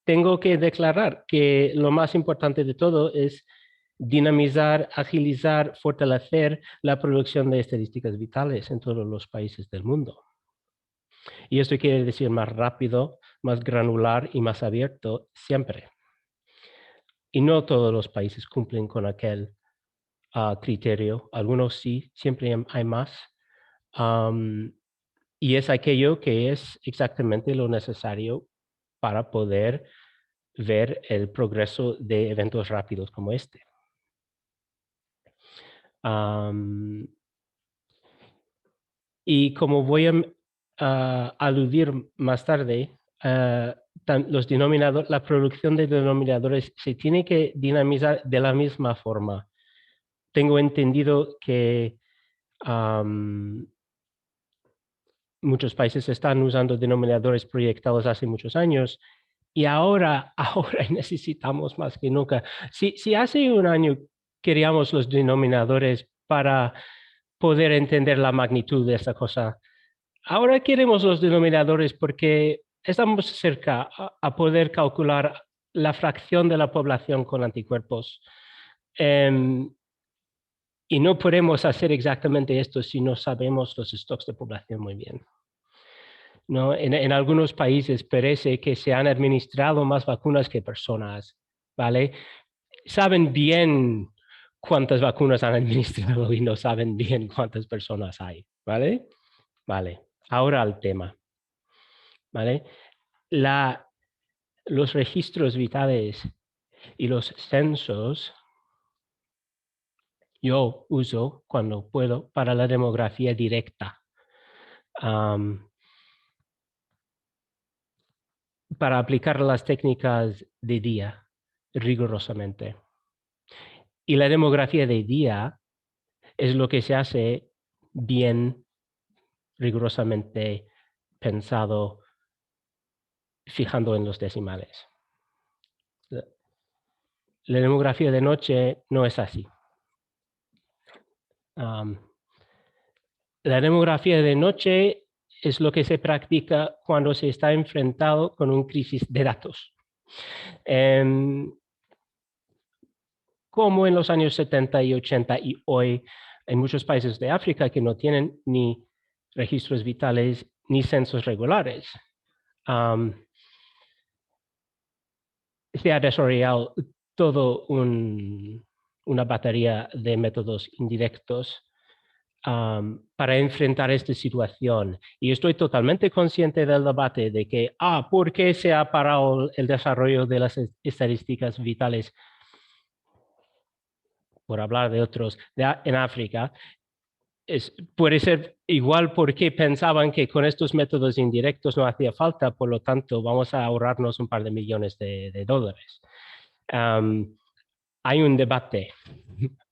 tengo que declarar que lo más importante de todo es dinamizar, agilizar, fortalecer la producción de estadísticas vitales en todos los países del mundo. Y esto quiere decir más rápido, más granular y más abierto siempre. Y no todos los países cumplen con aquel criterio. Algunos sí, siempre hay más. Y es aquello que es exactamente lo necesario para poder ver el progreso de eventos rápidos como este. Y como voy a aludir más tarde, la producción de denominadores se tiene que dinamizar de la misma forma. Tengo entendido que muchos países están usando denominadores proyectados hace muchos años y ahora necesitamos más que nunca. Si hace un año queríamos los denominadores para poder entender la magnitud de esta cosa, ahora queremos los denominadores porque estamos cerca a poder calcular la fracción de la población con anticuerpos. Y no podemos hacer exactamente esto si no sabemos los stocks de población muy bien. ¿No? En algunos países parece que se han administrado más vacunas que personas, ¿vale? Saben bien cuántas vacunas han administrado y no saben bien cuántas personas hay, ¿vale? Vale, ahora al tema, ¿vale? Los registros vitales y los censos yo uso cuando puedo para la demografía directa. Para aplicar las técnicas de día rigurosamente. Y la demografía de día es lo que se hace bien, rigurosamente pensado, fijando en los decimales. La demografía de noche no es así. La demografía de noche es lo que se practica cuando se está enfrentado con una crisis de datos. Como en los años 70 y 80 y hoy en muchos países de África que no tienen ni registros vitales ni censos regulares. Se ha desarrollado toda una batería de métodos indirectos para enfrentar esta situación. Y estoy totalmente consciente del debate de que, ¿por qué se ha parado el desarrollo de las estadísticas vitales? Por hablar de otros, en África, puede ser igual porque pensaban que con estos métodos indirectos no hacía falta, por lo tanto vamos a ahorrarnos un par de millones de dólares. Hay un debate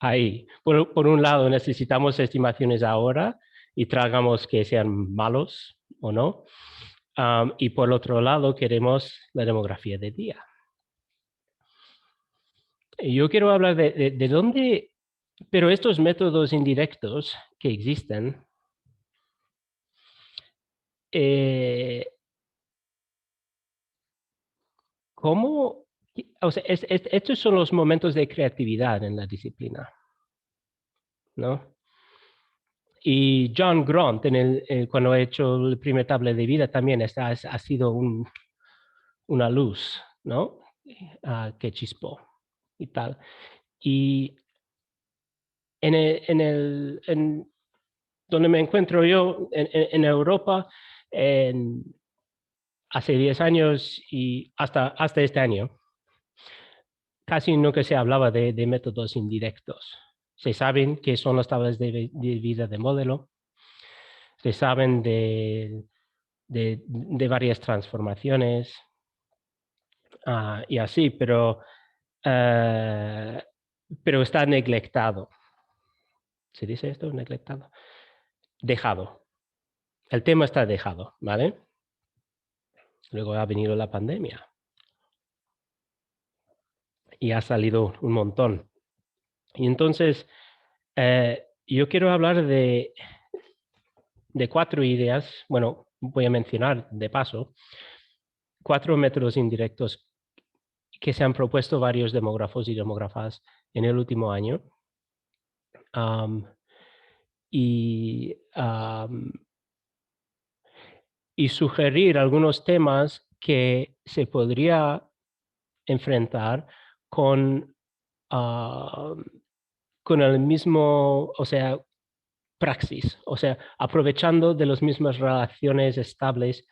ahí. Por un lado, necesitamos estimaciones ahora y tragamos que sean malos o no. Y por otro lado, queremos la demografía de día. Yo quiero hablar de dónde, pero estos métodos indirectos que existen, ¿cómo? O sea, estos son los momentos de creatividad en la disciplina, ¿no? Y John Grant, cuando ha hecho el primer tabla de vida, también ha sido una luz, ¿no? Que chispó y tal. Y donde me encuentro yo, en Europa, hace 10 años y hasta este año, casi nunca se hablaba de métodos indirectos. Se saben qué son las tablas de vida de modelo, se saben de varias transformaciones y así, pero está neglectado. ¿Se dice esto? Neglectado. Dejado. El tema está dejado, ¿vale? Luego ha venido la pandemia. Y ha salido un montón. Y entonces, yo quiero hablar de 4 ideas. Bueno, voy a mencionar de paso 4 métodos indirectos que se han propuesto varios demógrafos y demógrafas en el último año. Y sugerir algunos temas que se podría enfrentar con el mismo, o sea, praxis, o sea, aprovechando de las mismas relaciones estables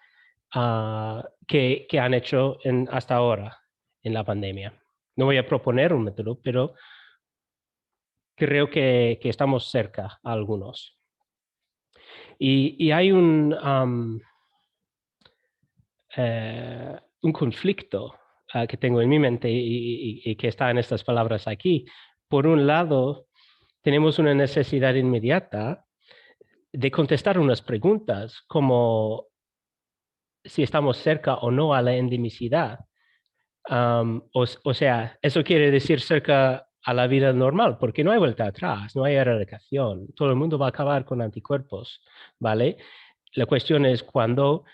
que han hecho hasta ahora en la pandemia. No voy a proponer un método, pero creo que estamos cerca a algunos. Y hay un conflicto que tengo en mi mente y que está en estas palabras aquí. Por un lado, tenemos una necesidad inmediata de contestar unas preguntas como si estamos cerca o no a la endemicidad. O sea, eso quiere decir cerca a la vida normal, porque no hay vuelta atrás, no hay erradicación. Todo el mundo va a acabar con anticuerpos, ¿vale? La cuestión es cuándo,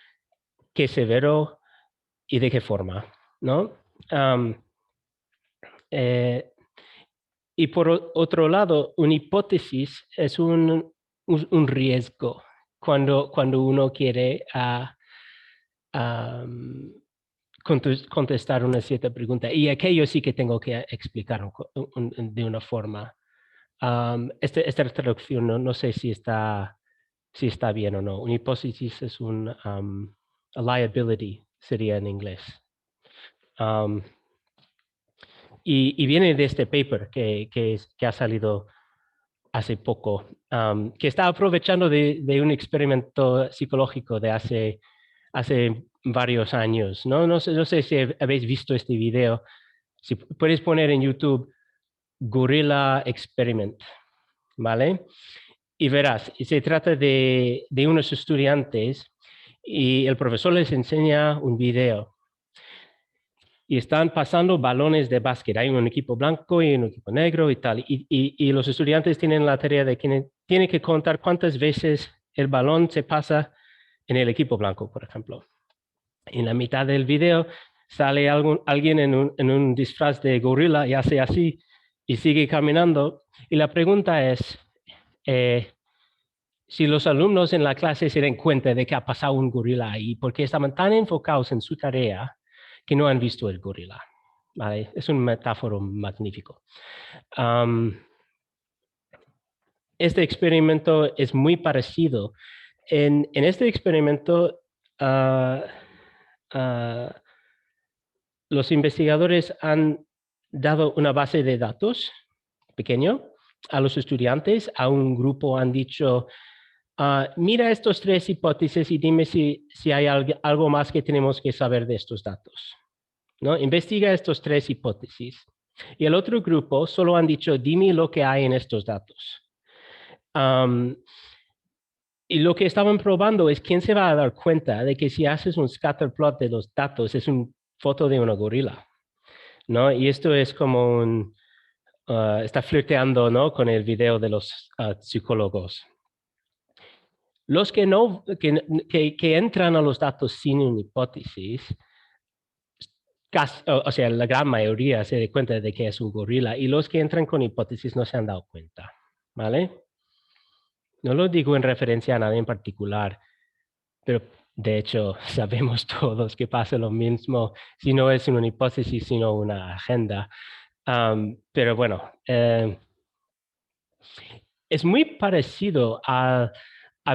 qué severo y de qué forma, ¿no? Y por otro lado, una hipótesis es un riesgo cuando uno quiere contestar una cierta pregunta. Y aquello sí que tengo que explicar de una forma. Esta traducción no sé si está bien o no. Una hipótesis es a liability, sería en inglés. Y viene de este paper que ha salido hace poco, que está aprovechando de un experimento psicológico de hace varios años. No sé si habéis visto este video. Si puedes poner en YouTube Gorilla Experiment, ¿vale? Y verás, se trata de unos estudiantes y el profesor les enseña un video. Y están pasando balones de básquet. Hay un equipo blanco y un equipo negro y tal. Y los estudiantes tienen la tarea de que tienen que contar cuántas veces el balón se pasa en el equipo blanco, por ejemplo. En la mitad del video sale alguien en un disfraz de gorila y hace así y sigue caminando. Y la pregunta es si los alumnos en la clase se den cuenta de que ha pasado un gorila ahí, porque estaban tan enfocados en su tarea que no han visto el gorila. ¿Vale? Es un metáforo magnífico. Este experimento es muy parecido. En este experimento, los investigadores han dado una base de datos pequeño a los estudiantes. A un grupo han dicho, mira estos 3 hipótesis y dime si hay algo más que tenemos que saber de estos datos, ¿no? Investiga estos 3 hipótesis. Y el otro grupo solo han dicho, dime lo que hay en estos datos. Y lo que estaban probando es quién se va a dar cuenta de que si haces un scatter plot de los datos es una foto de una gorila, ¿no? Y esto es como está flirteando, ¿no?, con el video de los psicólogos. Los que entran a los datos sin una hipótesis, o sea, la gran mayoría se da cuenta de que es un gorila, y los que entran con hipótesis no se han dado cuenta, ¿vale? No lo digo en referencia a nadie en particular, pero de hecho sabemos todos que pasa lo mismo si no es una hipótesis, sino una agenda. Pero bueno, es muy parecido a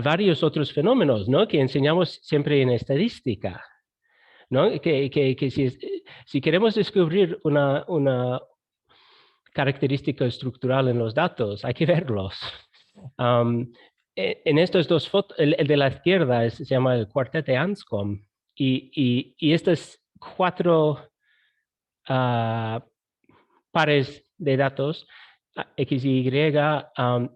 varios otros fenómenos, ¿no?, que enseñamos siempre en estadística, ¿no? Que si queremos descubrir característica estructural en los datos, hay que verlos. En estos dos fotos, el de la izquierda se llama el cuarteto de Anscombe, y estos 4 pares de datos, X y Y,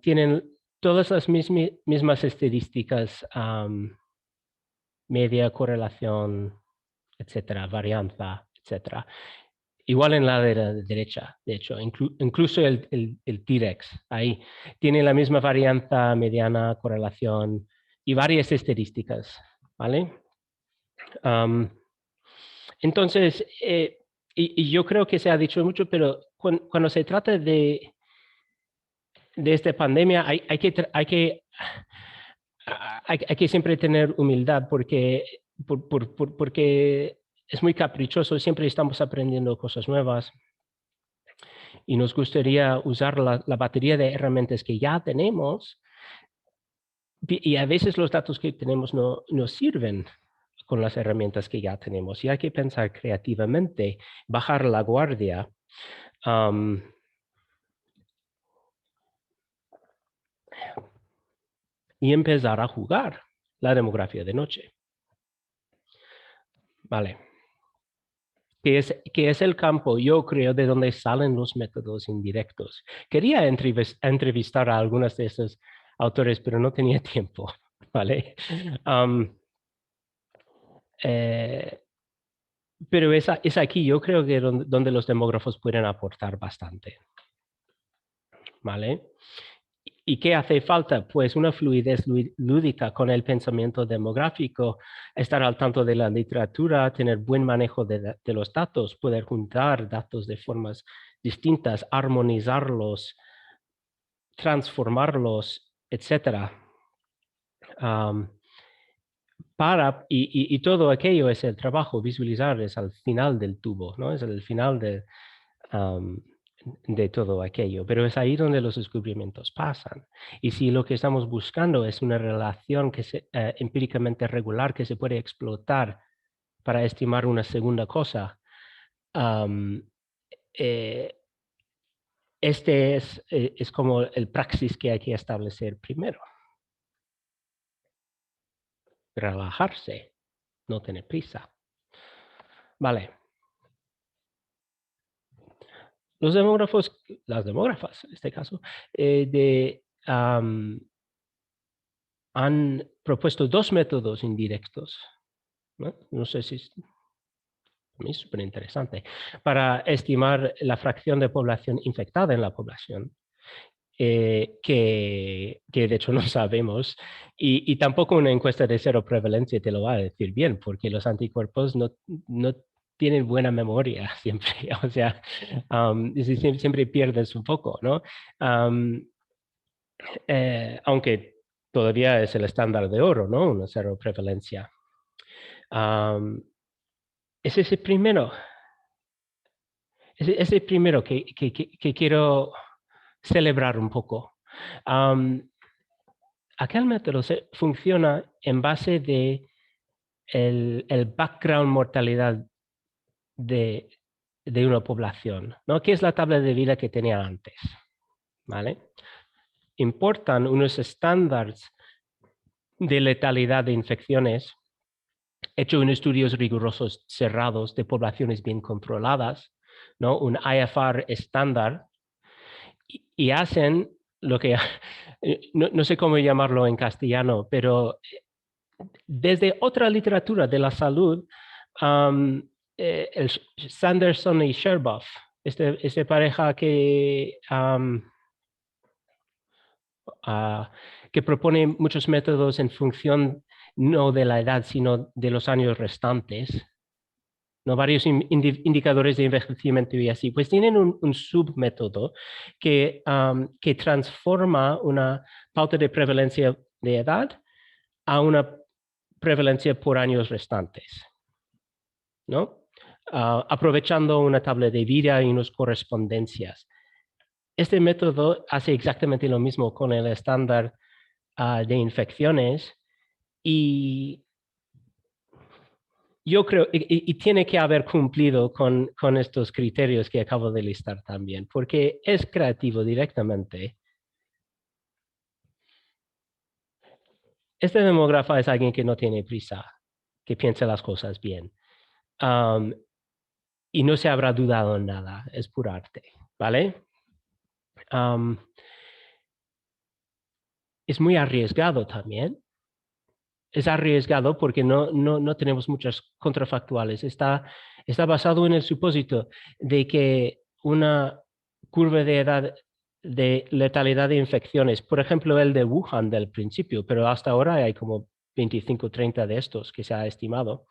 tienen todas las mismas estadísticas, media, correlación, etcétera, varianza, etcétera. Igual en la de la derecha, de hecho, incluso el T-Rex, ahí, tiene la misma varianza, mediana, correlación y varias estadísticas, ¿vale? Entonces, y yo creo que se ha dicho mucho, pero cuando se trata de esta pandemia, hay que siempre tener humildad porque es muy caprichoso, siempre estamos aprendiendo cosas nuevas y nos gustaría usar la batería de herramientas que ya tenemos, y a veces los datos que tenemos no sirven con las herramientas que ya tenemos, y hay que pensar creativamente, bajar la guardia. Y empezar a jugar la demografía de noche. Vale. ¿Qué es el campo, yo creo, de donde salen los métodos indirectos? Quería entrevistar a algunos de esos autores, pero no tenía tiempo, ¿vale? Pero es aquí, yo creo que donde los demógrafos pueden aportar bastante, ¿vale? ¿Y qué hace falta? Pues una fluidez lúdica con el pensamiento demográfico, estar al tanto de la literatura, tener buen manejo de los datos, poder juntar datos de formas distintas, armonizarlos, transformarlos, etc. Y todo aquello es el trabajo, visualizar es al final del tubo, ¿no? Es el final de todo aquello, pero es ahí donde los descubrimientos pasan. Y si lo que estamos buscando es una relación que empíricamente regular que se puede explotar para estimar una segunda cosa, este es como el praxis que hay que establecer primero. Relajarse, no tener prisa. Vale. Los demógrafos, las demógrafas en este caso, han propuesto 2 métodos indirectos, ¿no? No sé si es súper interesante, para estimar la fracción de población infectada en la población, que de hecho no sabemos, y tampoco una encuesta de cero prevalencia te lo va a decir bien, porque los anticuerpos no tienen buena memoria siempre, o sea, siempre pierdes un poco, ¿no? Aunque todavía es el estándar de oro, ¿no? Una cero prevalencia. Es ese primero. Es el primero que quiero celebrar un poco. Aquel método funciona en base de el background mortalidad de una población, ¿no? ¿Qué es la tabla de vida que tenía antes? ¿Vale? Importan unos estándares de letalidad de infecciones, hecho en estudios rigurosos cerrados de poblaciones bien controladas, ¿no? Un IFR estándar, y hacen lo que, no sé cómo llamarlo en castellano, pero desde otra literatura de la salud, el Sanderson y Sherboff, esta pareja que propone muchos métodos en función no de la edad, sino de los años restantes, ¿no? Varios indicadores de envejecimiento y así, pues tienen un submétodo que transforma una pauta de prevalencia de edad a una prevalencia por años restantes, ¿no? Aprovechando una tabla de vida y unas correspondencias. Este método hace exactamente lo mismo con el estándar de infecciones, y yo creo, y tiene que haber cumplido con estos criterios que acabo de listar también, porque es creativo directamente. Este demógrafo es alguien que no tiene prisa, que piensa las cosas bien. Y no se habrá dudado en nada, es pura arte, ¿vale? Es muy arriesgado también. Es arriesgado porque no tenemos muchas contrafactuales. Está basado en el supósito de que una curva de edad de letalidad de infecciones, por ejemplo, el de Wuhan del principio, pero hasta ahora hay como 25 o 30 de estos que se ha estimado,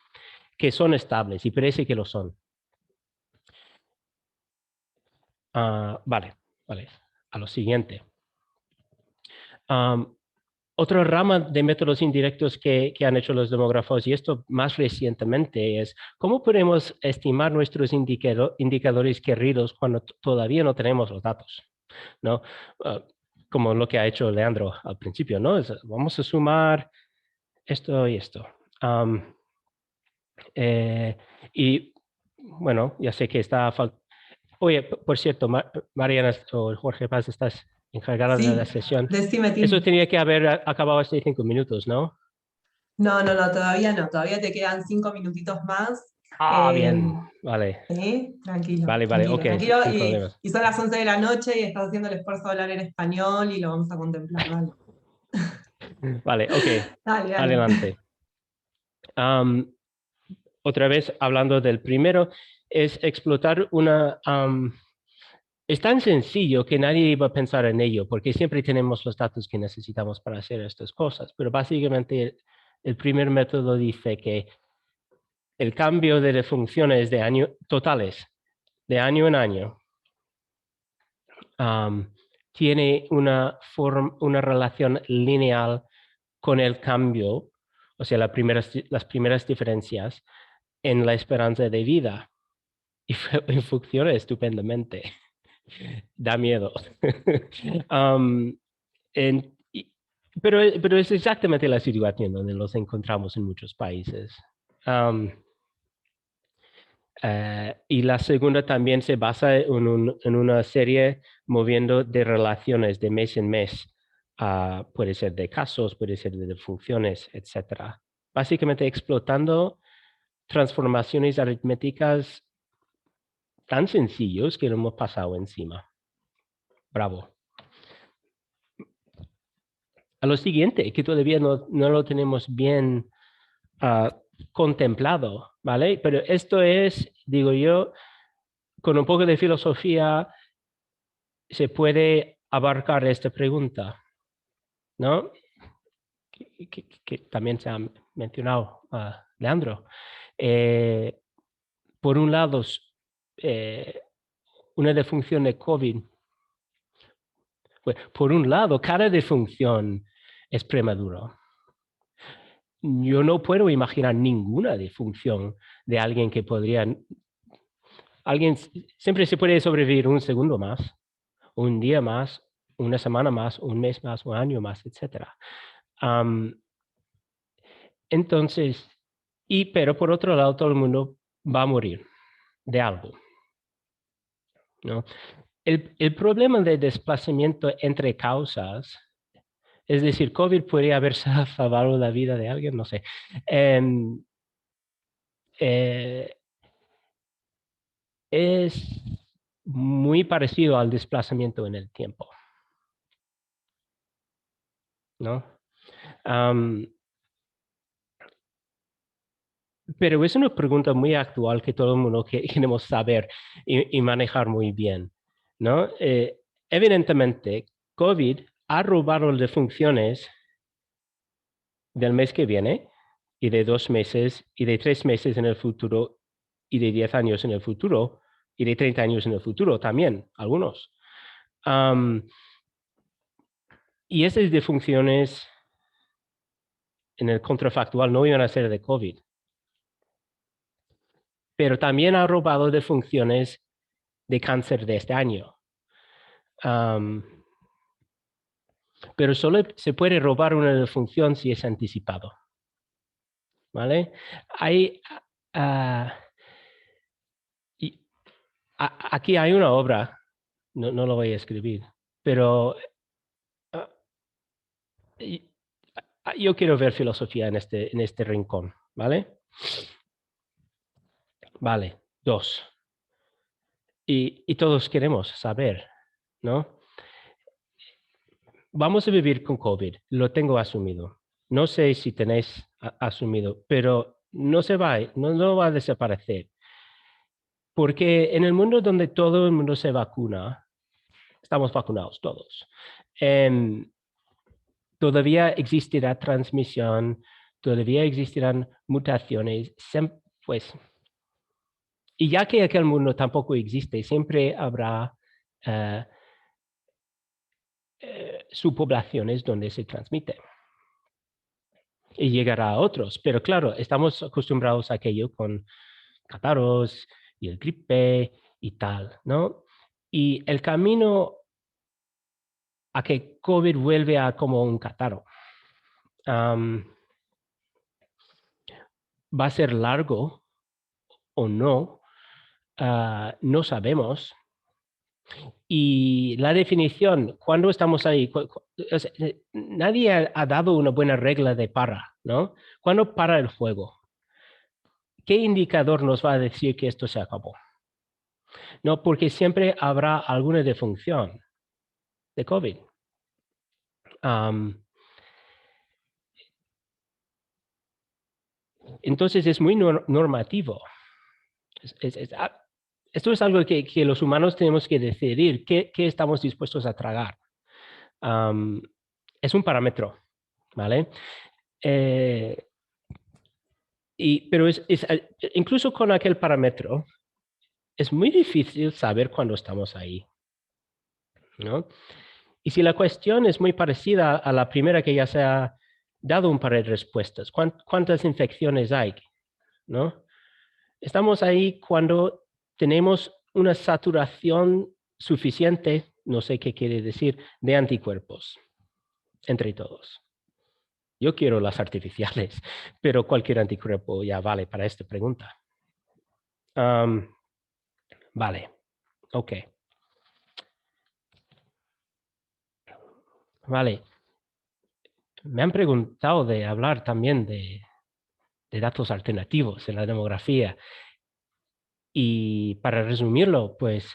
que son estables y parece que lo son. Vale, a lo siguiente. Otra rama de métodos indirectos que han hecho los demógrafos, y esto más recientemente, es cómo podemos estimar nuestros indicadores queridos cuando todavía no tenemos los datos, ¿no? Como lo que ha hecho Leandro al principio, ¿no? Vamos a sumar esto y esto. Y bueno, ya sé que está... Oye, por cierto, Mariana o Jorge Paz, estás encargada de la Sí, sesión. decime, Tim. Eso tenía que haber acabado hace 5 minutos, ¿no? No, todavía no, todavía te quedan 5 minutitos más. Bien, vale. Sí, tranquilo, Vale, tranquilo, ok, tranquilo. sin problemas. Y son las 11 de la noche y estás haciendo el esfuerzo de hablar en español y lo vamos a contemplar, dale. Vale, ok, Dale. adelante. Otra vez, hablando del primero, es explotar una... es tan sencillo que nadie iba a pensar en ello, porque siempre tenemos los datos que necesitamos para hacer estas cosas, pero básicamente el primer método dice que el cambio de funciones de año, totales de año en año tiene una relación lineal con el cambio, o sea, las primeras diferencias en la esperanza de vida. Y funciona estupendamente. Da miedo. En, pero es exactamente la situación donde los encontramos en muchos países. Y la segunda también se basa en una serie moviendo de relaciones de mes en mes. Puede ser de casos, puede ser de funciones, etc. Básicamente explotando transformaciones aritméticas tan sencillos que lo hemos pasado encima. Bravo. A lo siguiente, que todavía no lo tenemos bien contemplado, ¿vale? Pero esto es, digo yo, con un poco de filosofía se puede abarcar esta pregunta, ¿no? Que también se ha mencionado Leandro. Por un lado, una defunción de COVID. Pues, por un lado, cada defunción es prematuro. Yo no puedo imaginar ninguna defunción de alguien que podría... Alguien siempre se puede sobrevivir un segundo más, un día más, una semana más, un mes más, un año más, etc. Entonces, pero por otro lado, todo el mundo va a morir de algo, ¿no? El problema de desplazamiento entre causas, es decir, COVID podría haberse salvado la vida de alguien, no sé. Es muy parecido al desplazamiento en el tiempo, ¿no? Pero es una pregunta muy actual que todo el mundo queremos saber y manejar muy bien, ¿no? Evidentemente, COVID ha robado las funciones del mes que viene y de 2 meses y de 3 meses en el futuro y de 10 años en el futuro y de 30 años en el futuro también, algunos. Y esas defunciones en el contrafactual no iban a ser de COVID. Pero también ha robado defunciones de cáncer de este año. Pero solo se puede robar una defunción si es anticipado. ¿Vale? Hay Aquí hay una obra, no lo voy a escribir, pero yo quiero ver filosofía en este rincón, ¿vale? Vale, 2. Y todos queremos saber, ¿no? Vamos a vivir con COVID, lo tengo asumido. No sé si tenéis asumido, pero no va a desaparecer. Porque en el mundo donde todo el mundo se vacuna, estamos vacunados todos, todavía existirá transmisión, todavía existirán mutaciones, pues, y ya que aquel mundo tampoco existe, siempre habrá subpoblaciones donde se transmite. Y llegará a otros, pero claro, estamos acostumbrados a aquello con catarros y el gripe y tal, ¿no? Y el camino a que COVID vuelve a como un catarro va a ser largo o no, no sabemos. Y la definición, ¿cuándo estamos ahí? Nadie ha dado una buena regla de para, ¿no? ¿Cuándo para el juego? ¿Qué indicador nos va a decir que esto se acabó? No, porque siempre habrá alguna defunción de COVID. Entonces es muy normativo. Esto es algo que los humanos tenemos que decidir, qué estamos dispuestos a tragar. Es un parámetro, ¿vale? Pero incluso con aquel parámetro, es muy difícil saber cuándo estamos ahí, ¿no? Y si la cuestión es muy parecida a la primera que ya se ha dado un par de respuestas, ¿cuántas infecciones hay? ¿No? Estamos ahí cuando tenemos una saturación suficiente, no sé qué quiere decir, de anticuerpos entre todos. Yo quiero las artificiales, pero cualquier anticuerpo ya vale para esta pregunta. Vale, ok. Vale. Me han preguntado de hablar también de datos alternativos en la demografía. Y para resumirlo, pues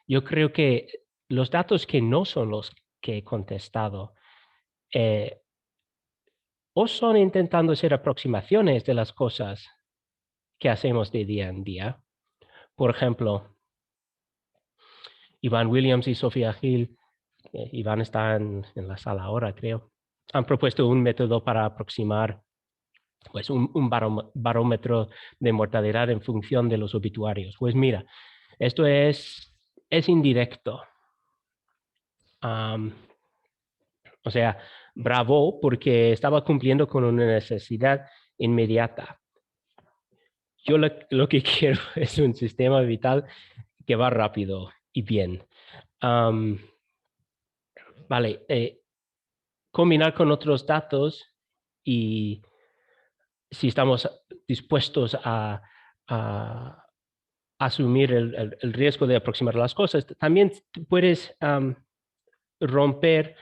yo creo que los datos que no son los que he contestado, o son intentando hacer aproximaciones de las cosas que hacemos de día en día. Por ejemplo, Iván Williams y Sofía Gil, Iván está en la sala ahora, creo, han propuesto un método para aproximar pues, un barómetro de mortalidad en función de los obituarios. Pues mira, esto es indirecto. O sea, bravo, porque estaba cumpliendo con una necesidad inmediata. Yo lo que quiero es un sistema vital que va rápido y bien. Vale, combinar con otros datos y si estamos dispuestos a asumir el riesgo de aproximar las cosas, también puedes romper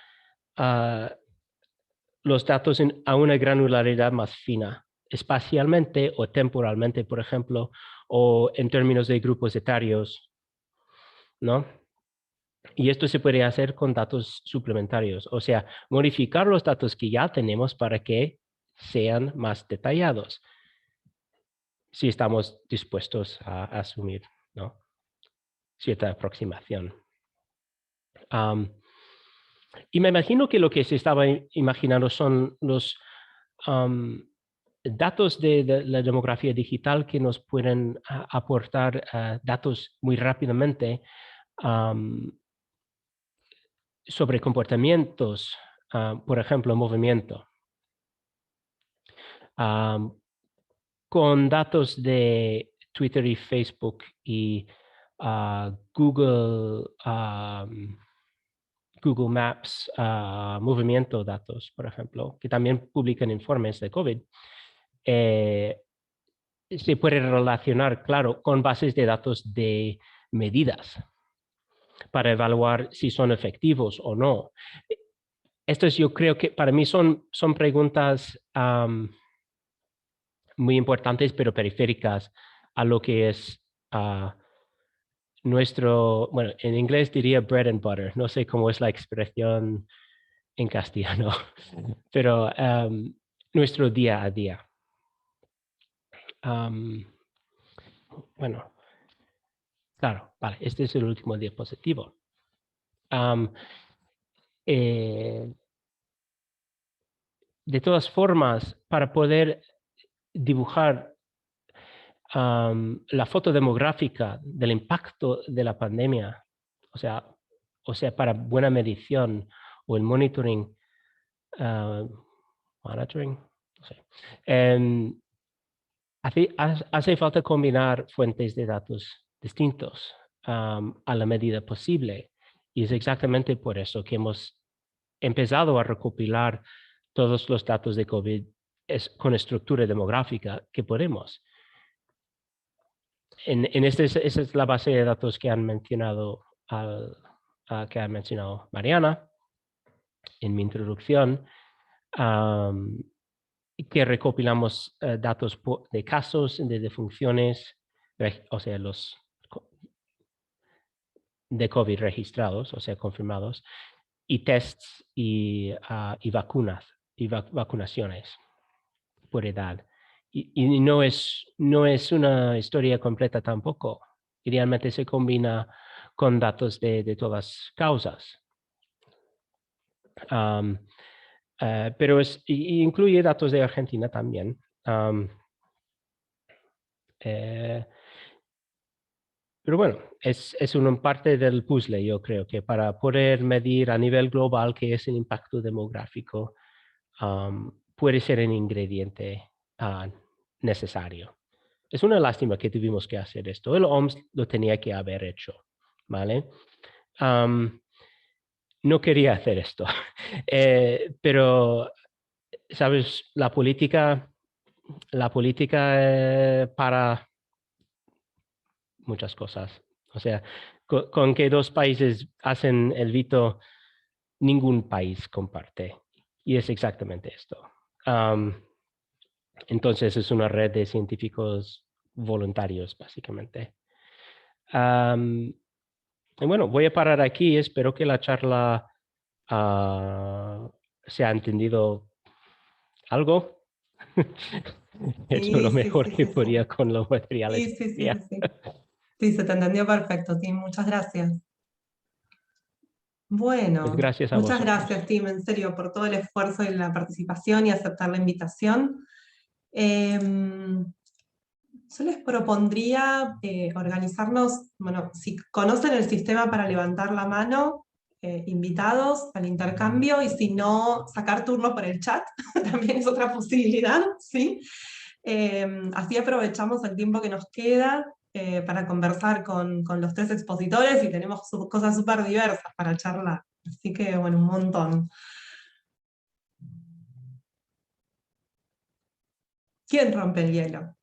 los datos a una granularidad más fina, espacialmente o temporalmente, por ejemplo, o en términos de grupos etarios, ¿no? Y esto se puede hacer con datos suplementarios, o sea, modificar los datos que ya tenemos para que sean más detallados, si estamos dispuestos a asumir, ¿no?, cierta aproximación. Y me imagino que lo que se estaba imaginando son los datos de la demografía digital que nos pueden aportar datos muy rápidamente sobre comportamientos, por ejemplo, movimiento. Con datos de Twitter y Facebook y Google Maps, movimiento datos, por ejemplo, que también publican informes de COVID. se puede relacionar, claro, con bases de datos de medidas para evaluar si son efectivos o no. Estos yo creo que para mí son preguntas muy importantes, pero periféricas a lo que es nuestro, bueno, en inglés diría bread and butter, no sé cómo es la expresión en castellano, pero nuestro día a día. Bueno, claro, vale, este es el último diapositivo. De todas formas, para poder dibujar la foto demográfica del impacto de la pandemia, o sea, para buena medición o el monitoring, no sé, hace falta combinar fuentes de datos distintos a la medida posible. Y es exactamente por eso que hemos empezado a recopilar todos los datos de COVID con estructura demográfica que podemos. Esa es la base de datos que han mencionado, Mariana en mi introducción, que recopilamos datos de casos, de defunciones, o sea, los de COVID registrados, o sea, confirmados, y tests y vacunas, y vacunaciones por edad. Y no es una historia completa tampoco. Idealmente se combina con datos de todas causas. Pero incluye datos de Argentina también. Pero bueno, es una parte del puzzle, yo creo, que para poder medir a nivel global qué es el impacto demográfico, puede ser un ingrediente necesario. Es una lástima que tuvimos que hacer esto. El OMS lo tenía que haber hecho, ¿vale? No quería hacer esto, pero, ¿sabes? La política para muchas cosas. O sea, con que dos países hacen el veto, ningún país comparte. Y es exactamente esto. Entonces es una red de científicos voluntarios, básicamente. Y bueno, voy a parar aquí. Espero que la charla se ha entendido algo. He hecho lo mejor que podía con los materiales. Sí, se te entendió perfecto, Tim. Muchas gracias. Bueno, Pues gracias a muchas vosotros. gracias, Tim, en serio, por todo el esfuerzo y la participación y aceptar la invitación. Yo les propondría organizarnos, bueno, si conocen el sistema para levantar la mano, invitados al intercambio, y si no, sacar turno por el chat, también es otra posibilidad, ¿sí? Así aprovechamos el tiempo que nos queda para conversar con los tres expositores, y tenemos cosas súper diversas para charlar, así que bueno, un montón. ¿Quién rompe el hielo?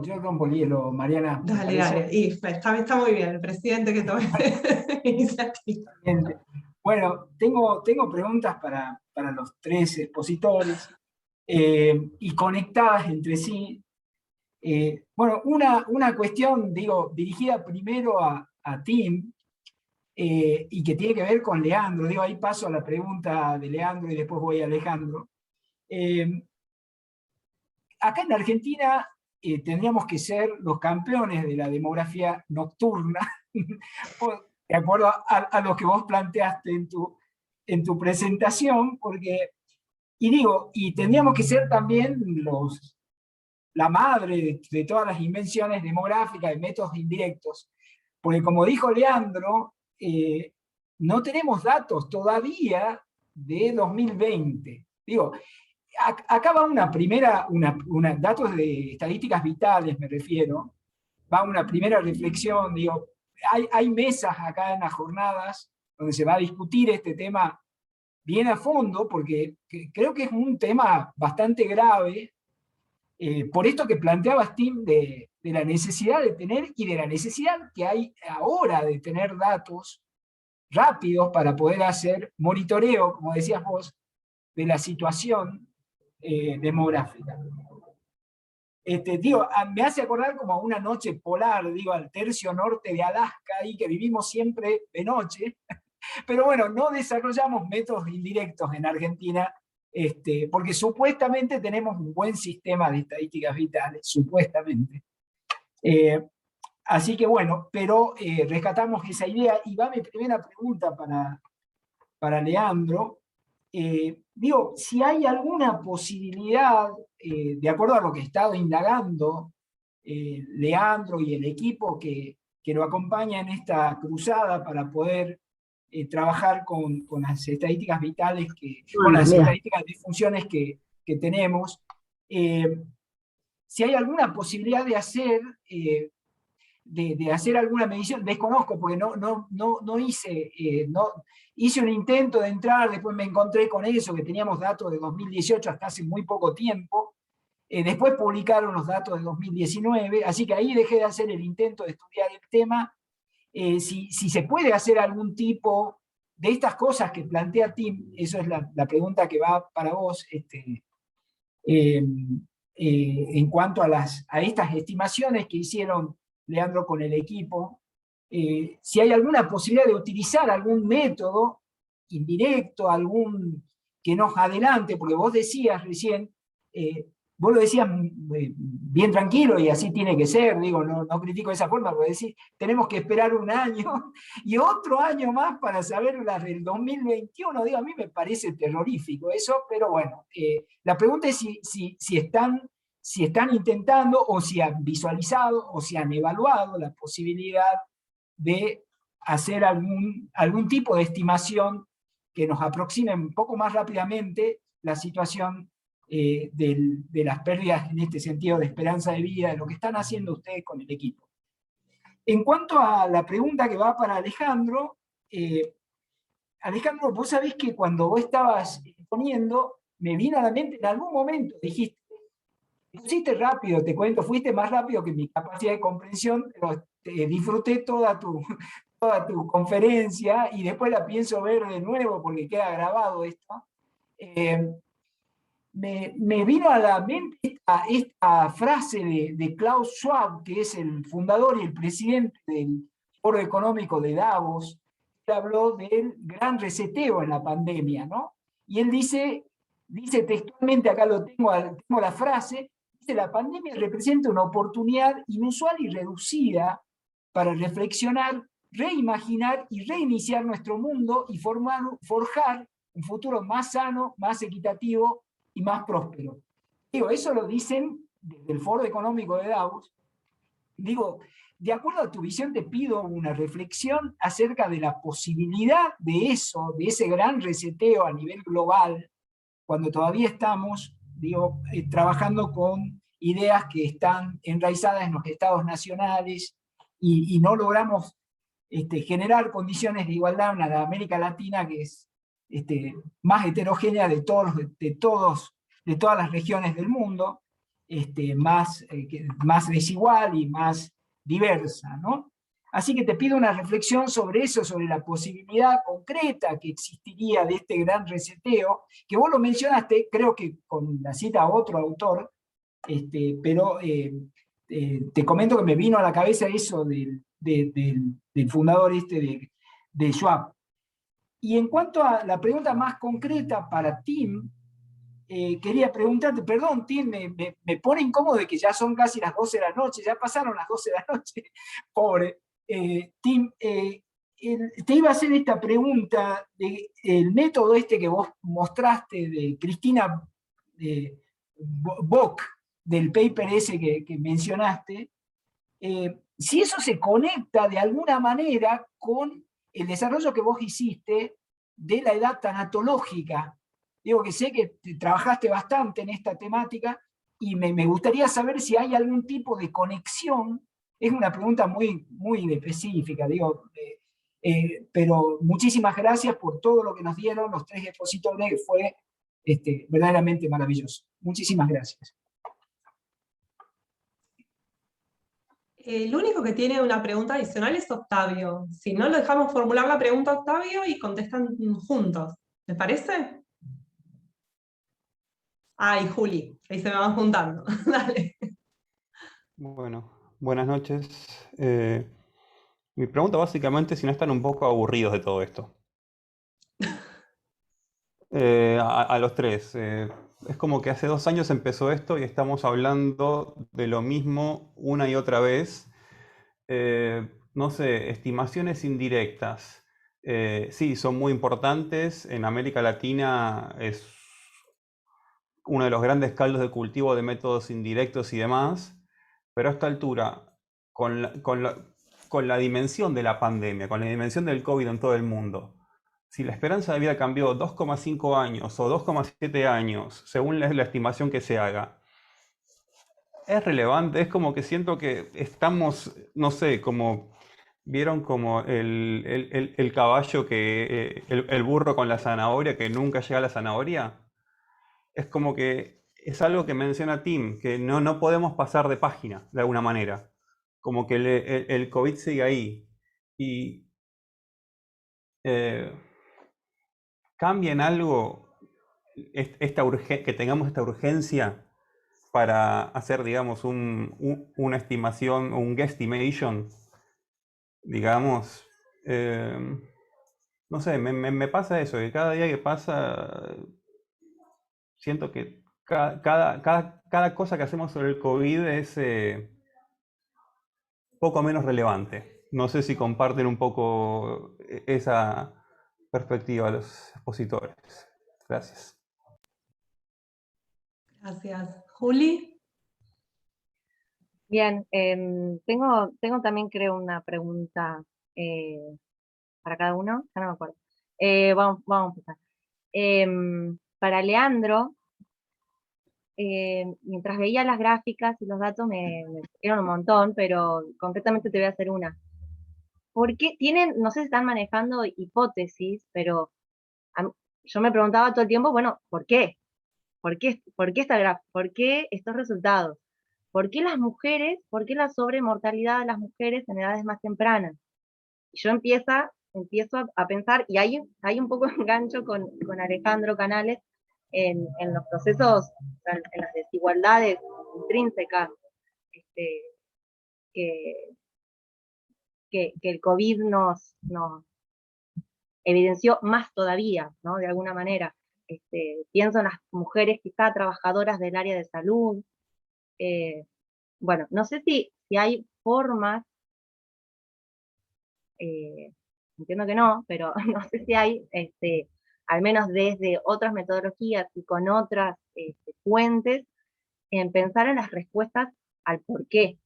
Yo rompo el hielo, Mariana. Dale. Y está muy bien, el presidente que tome iniciativa. Bueno, tengo preguntas para los tres expositores y conectadas entre sí. Bueno, una cuestión, digo, dirigida primero a Tim y que tiene que ver con Leandro. Digo, ahí paso a la pregunta de Leandro y después voy a Alejandro. Acá en Argentina tendríamos que ser los campeones de la demografía nocturna, de acuerdo a lo que vos planteaste en tu presentación, porque, y tendríamos que ser también la madre de todas las invenciones demográficas, de métodos indirectos, porque como dijo Leandro, no tenemos datos todavía de 2020. Digo, acá va una primera, datos de estadísticas vitales me refiero, va una primera reflexión, digo, hay mesas acá en las jornadas donde se va a discutir este tema bien a fondo, porque creo que es un tema bastante grave, por esto que planteabas, Tim, de la necesidad de tener y de la necesidad que hay ahora de tener datos rápidos para poder hacer monitoreo, como decías vos, de la situación demográfica. Me hace acordar como a una noche polar, al tercio norte de Alaska, ahí que vivimos siempre de noche, pero bueno, no desarrollamos métodos indirectos en Argentina, porque supuestamente tenemos un buen sistema de estadísticas vitales, supuestamente. Así que bueno, pero rescatamos esa idea, y va mi primera pregunta para Leandro. Si hay alguna posibilidad, de acuerdo a lo que he estado indagando, Leandro y el equipo que lo acompaña en esta cruzada para poder trabajar con las estadísticas vitales, con las estadísticas de funciones que tenemos, si hay alguna posibilidad de hacer alguna medición. Desconozco, porque no hice, hice un intento de entrar, después me encontré con eso, que teníamos datos de 2018 hasta hace muy poco tiempo, después publicaron los datos de 2019, así que ahí dejé de hacer el intento de estudiar el tema. Si se puede hacer algún tipo de estas cosas que plantea Tim, eso es la pregunta que va para vos, en cuanto a estas estimaciones que hicieron Leandro con el equipo, si hay alguna posibilidad de utilizar algún método indirecto, algún que nos adelante, porque vos decías recién, vos lo decías bien tranquilo, y así tiene que ser, no critico de esa forma, porque decís, tenemos que esperar un año y otro año más para saber las del 2021, a mí me parece terrorífico eso, pero bueno, la pregunta es si están intentando, o si han visualizado, o si han evaluado la posibilidad de hacer algún tipo de estimación que nos aproxime un poco más rápidamente la situación de las pérdidas en este sentido de esperanza de vida, de lo que están haciendo ustedes con el equipo. En cuanto a la pregunta que va para Alejandro, Alejandro, vos sabés que cuando vos estabas poniendo, me vino a la mente, en algún momento dijiste, pusiste rápido, te cuento, fuiste más rápido que mi capacidad de comprensión, pero disfruté toda tu conferencia, y después la pienso ver de nuevo porque queda grabado esto. Me vino a la mente esta frase de Klaus Schwab, que es el fundador y el presidente del Foro Económico de Davos, que habló del gran reseteo en la pandemia, ¿no? Y él dice textualmente, acá tengo la frase, dice: la pandemia representa una oportunidad inusual y reducida para reflexionar, reimaginar y reiniciar nuestro mundo y forjar un futuro más sano, más equitativo y más próspero. Eso lo dicen desde el Foro Económico de Davos. De acuerdo a tu visión, te pido una reflexión acerca de la posibilidad de ese gran reseteo a nivel global, cuando todavía estamos, trabajando con ideas que están enraizadas en los estados nacionales, y no logramos generar condiciones de igualdad en la América Latina, que es más heterogénea de todas las regiones del mundo, más desigual y más diversa, ¿no? Así que te pido una reflexión sobre eso, sobre la posibilidad concreta que existiría de este gran reseteo, que vos lo mencionaste, creo que con la cita a otro autor, pero te comento que me vino a la cabeza eso del fundador de Schwab. Y en cuanto a la pregunta más concreta para Tim, quería preguntarte, perdón Tim, me pone incómodo de que ya son casi las 12 de la noche, ya pasaron las 12 de la noche, pobre. Tim, te iba a hacer esta pregunta del método que vos mostraste de Cristina Bock, del paper ese que mencionaste, si eso se conecta de alguna manera con el desarrollo que vos hiciste de la edad tanatológica. Que sé que trabajaste bastante en esta temática, y me gustaría saber si hay algún tipo de conexión. Es una pregunta muy, muy específica, Pero muchísimas gracias por todo lo que nos dieron los 3 expositores, fue verdaderamente maravilloso. Muchísimas gracias. El único que tiene una pregunta adicional es Octavio. Si no, lo dejamos formular la pregunta a Octavio y contestan juntos. ¿Les parece? Y Juli, ahí se me van juntando. Dale. Bueno, buenas noches. Mi pregunta básicamente es si no están un poco aburridos de todo esto. A los 3. Es como que hace 2 años empezó esto y estamos hablando de lo mismo una y otra vez. No sé, estimaciones indirectas. Sí, son muy importantes. En América Latina es uno de los grandes caldos de cultivo de métodos indirectos y demás. Pero a esta altura, con la dimensión de la pandemia, con la dimensión del COVID en todo el mundo, si la esperanza de vida cambió 2,5 años o 2,7 años, según la estimación que se haga, es relevante. Es como que siento que estamos, no sé, como vieron como el caballo que, el burro con la zanahoria que nunca llega a la zanahoria. Es como que es algo que menciona Tim, que no podemos pasar de página de alguna manera. Como que el COVID sigue ahí. Y cambia en algo que tengamos esta urgencia para hacer, digamos, una estimación, un guesstimation, digamos. No sé, me pasa eso, que cada día que pasa siento que cada cosa que hacemos sobre el COVID es poco menos relevante. No sé si comparten un poco esa perspectiva los expositores. Gracias. Gracias. Juli. Bien, tengo también creo una pregunta para cada uno, ya no me acuerdo. Vamos a empezar. Para Leandro, mientras veía las gráficas y los datos me surgieron un montón, pero concretamente te voy a hacer una. ¿Por qué tienen, no sé si están manejando hipótesis, pero yo me preguntaba todo el tiempo, bueno, ¿por qué? ¿Por qué ¿Por qué estos resultados? ¿Por qué las mujeres, por qué la sobremortalidad de las mujeres en edades más tempranas? Y yo empiezo a pensar, y hay un poco de engancho con Alejandro Canales en los procesos, en las desigualdades intrínsecas que el COVID nos evidenció más todavía, ¿no? De alguna manera. Pienso en las mujeres quizá trabajadoras del área de salud. Bueno, no sé si hay formas, entiendo que no, pero no sé si hay, al menos desde otras metodologías y con otras fuentes, en pensar en las respuestas al por qué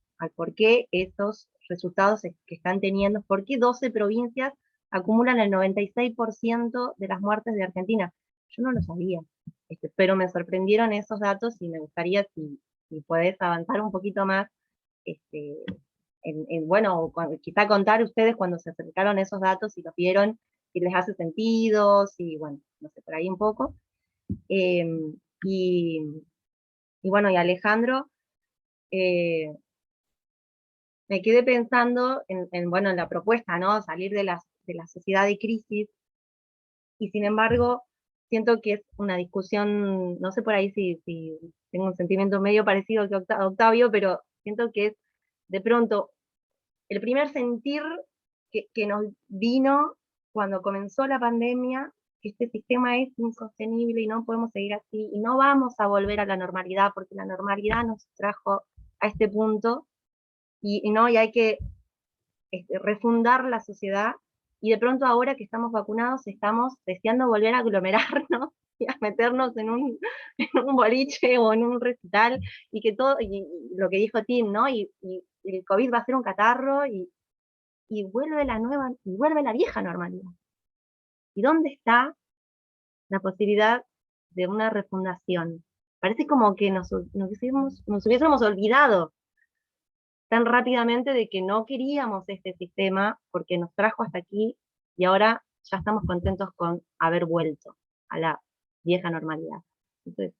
estos resultados que están teniendo, por qué 12 provincias acumulan el 96% de las muertes de Argentina. Yo no lo sabía, pero me sorprendieron esos datos y me gustaría si podés avanzar un poquito más, bueno, quizá contar ustedes cuando se acercaron esos datos, si los vieron, si les hace sentido, si, bueno, no sé, por ahí un poco. Y bueno, y Alejandro, me quedé pensando bueno, en la propuesta, ¿no? Salir de la sociedad de crisis, y sin embargo, siento que es una discusión, no sé por ahí si tengo un sentimiento medio parecido que Octavio, pero siento que es de pronto el primer sentir que nos vino cuando comenzó la pandemia, que este sistema es insostenible y no podemos seguir así, y no vamos a volver a la normalidad, porque la normalidad nos trajo a este punto, y hay que refundar la sociedad, y de pronto ahora que estamos vacunados estamos deseando volver a aglomerarnos y a meternos en un boliche o en un recital, y que todo, y lo que dijo Tim, ¿no? Y el COVID va a ser un catarro, y vuelve la vieja normalidad. ¿Y dónde está la posibilidad de una refundación? Parece como que nos hubiésemos olvidado tan rápidamente de que no queríamos este sistema porque nos trajo hasta aquí y ahora ya estamos contentos con haber vuelto a la vieja normalidad. Entonces,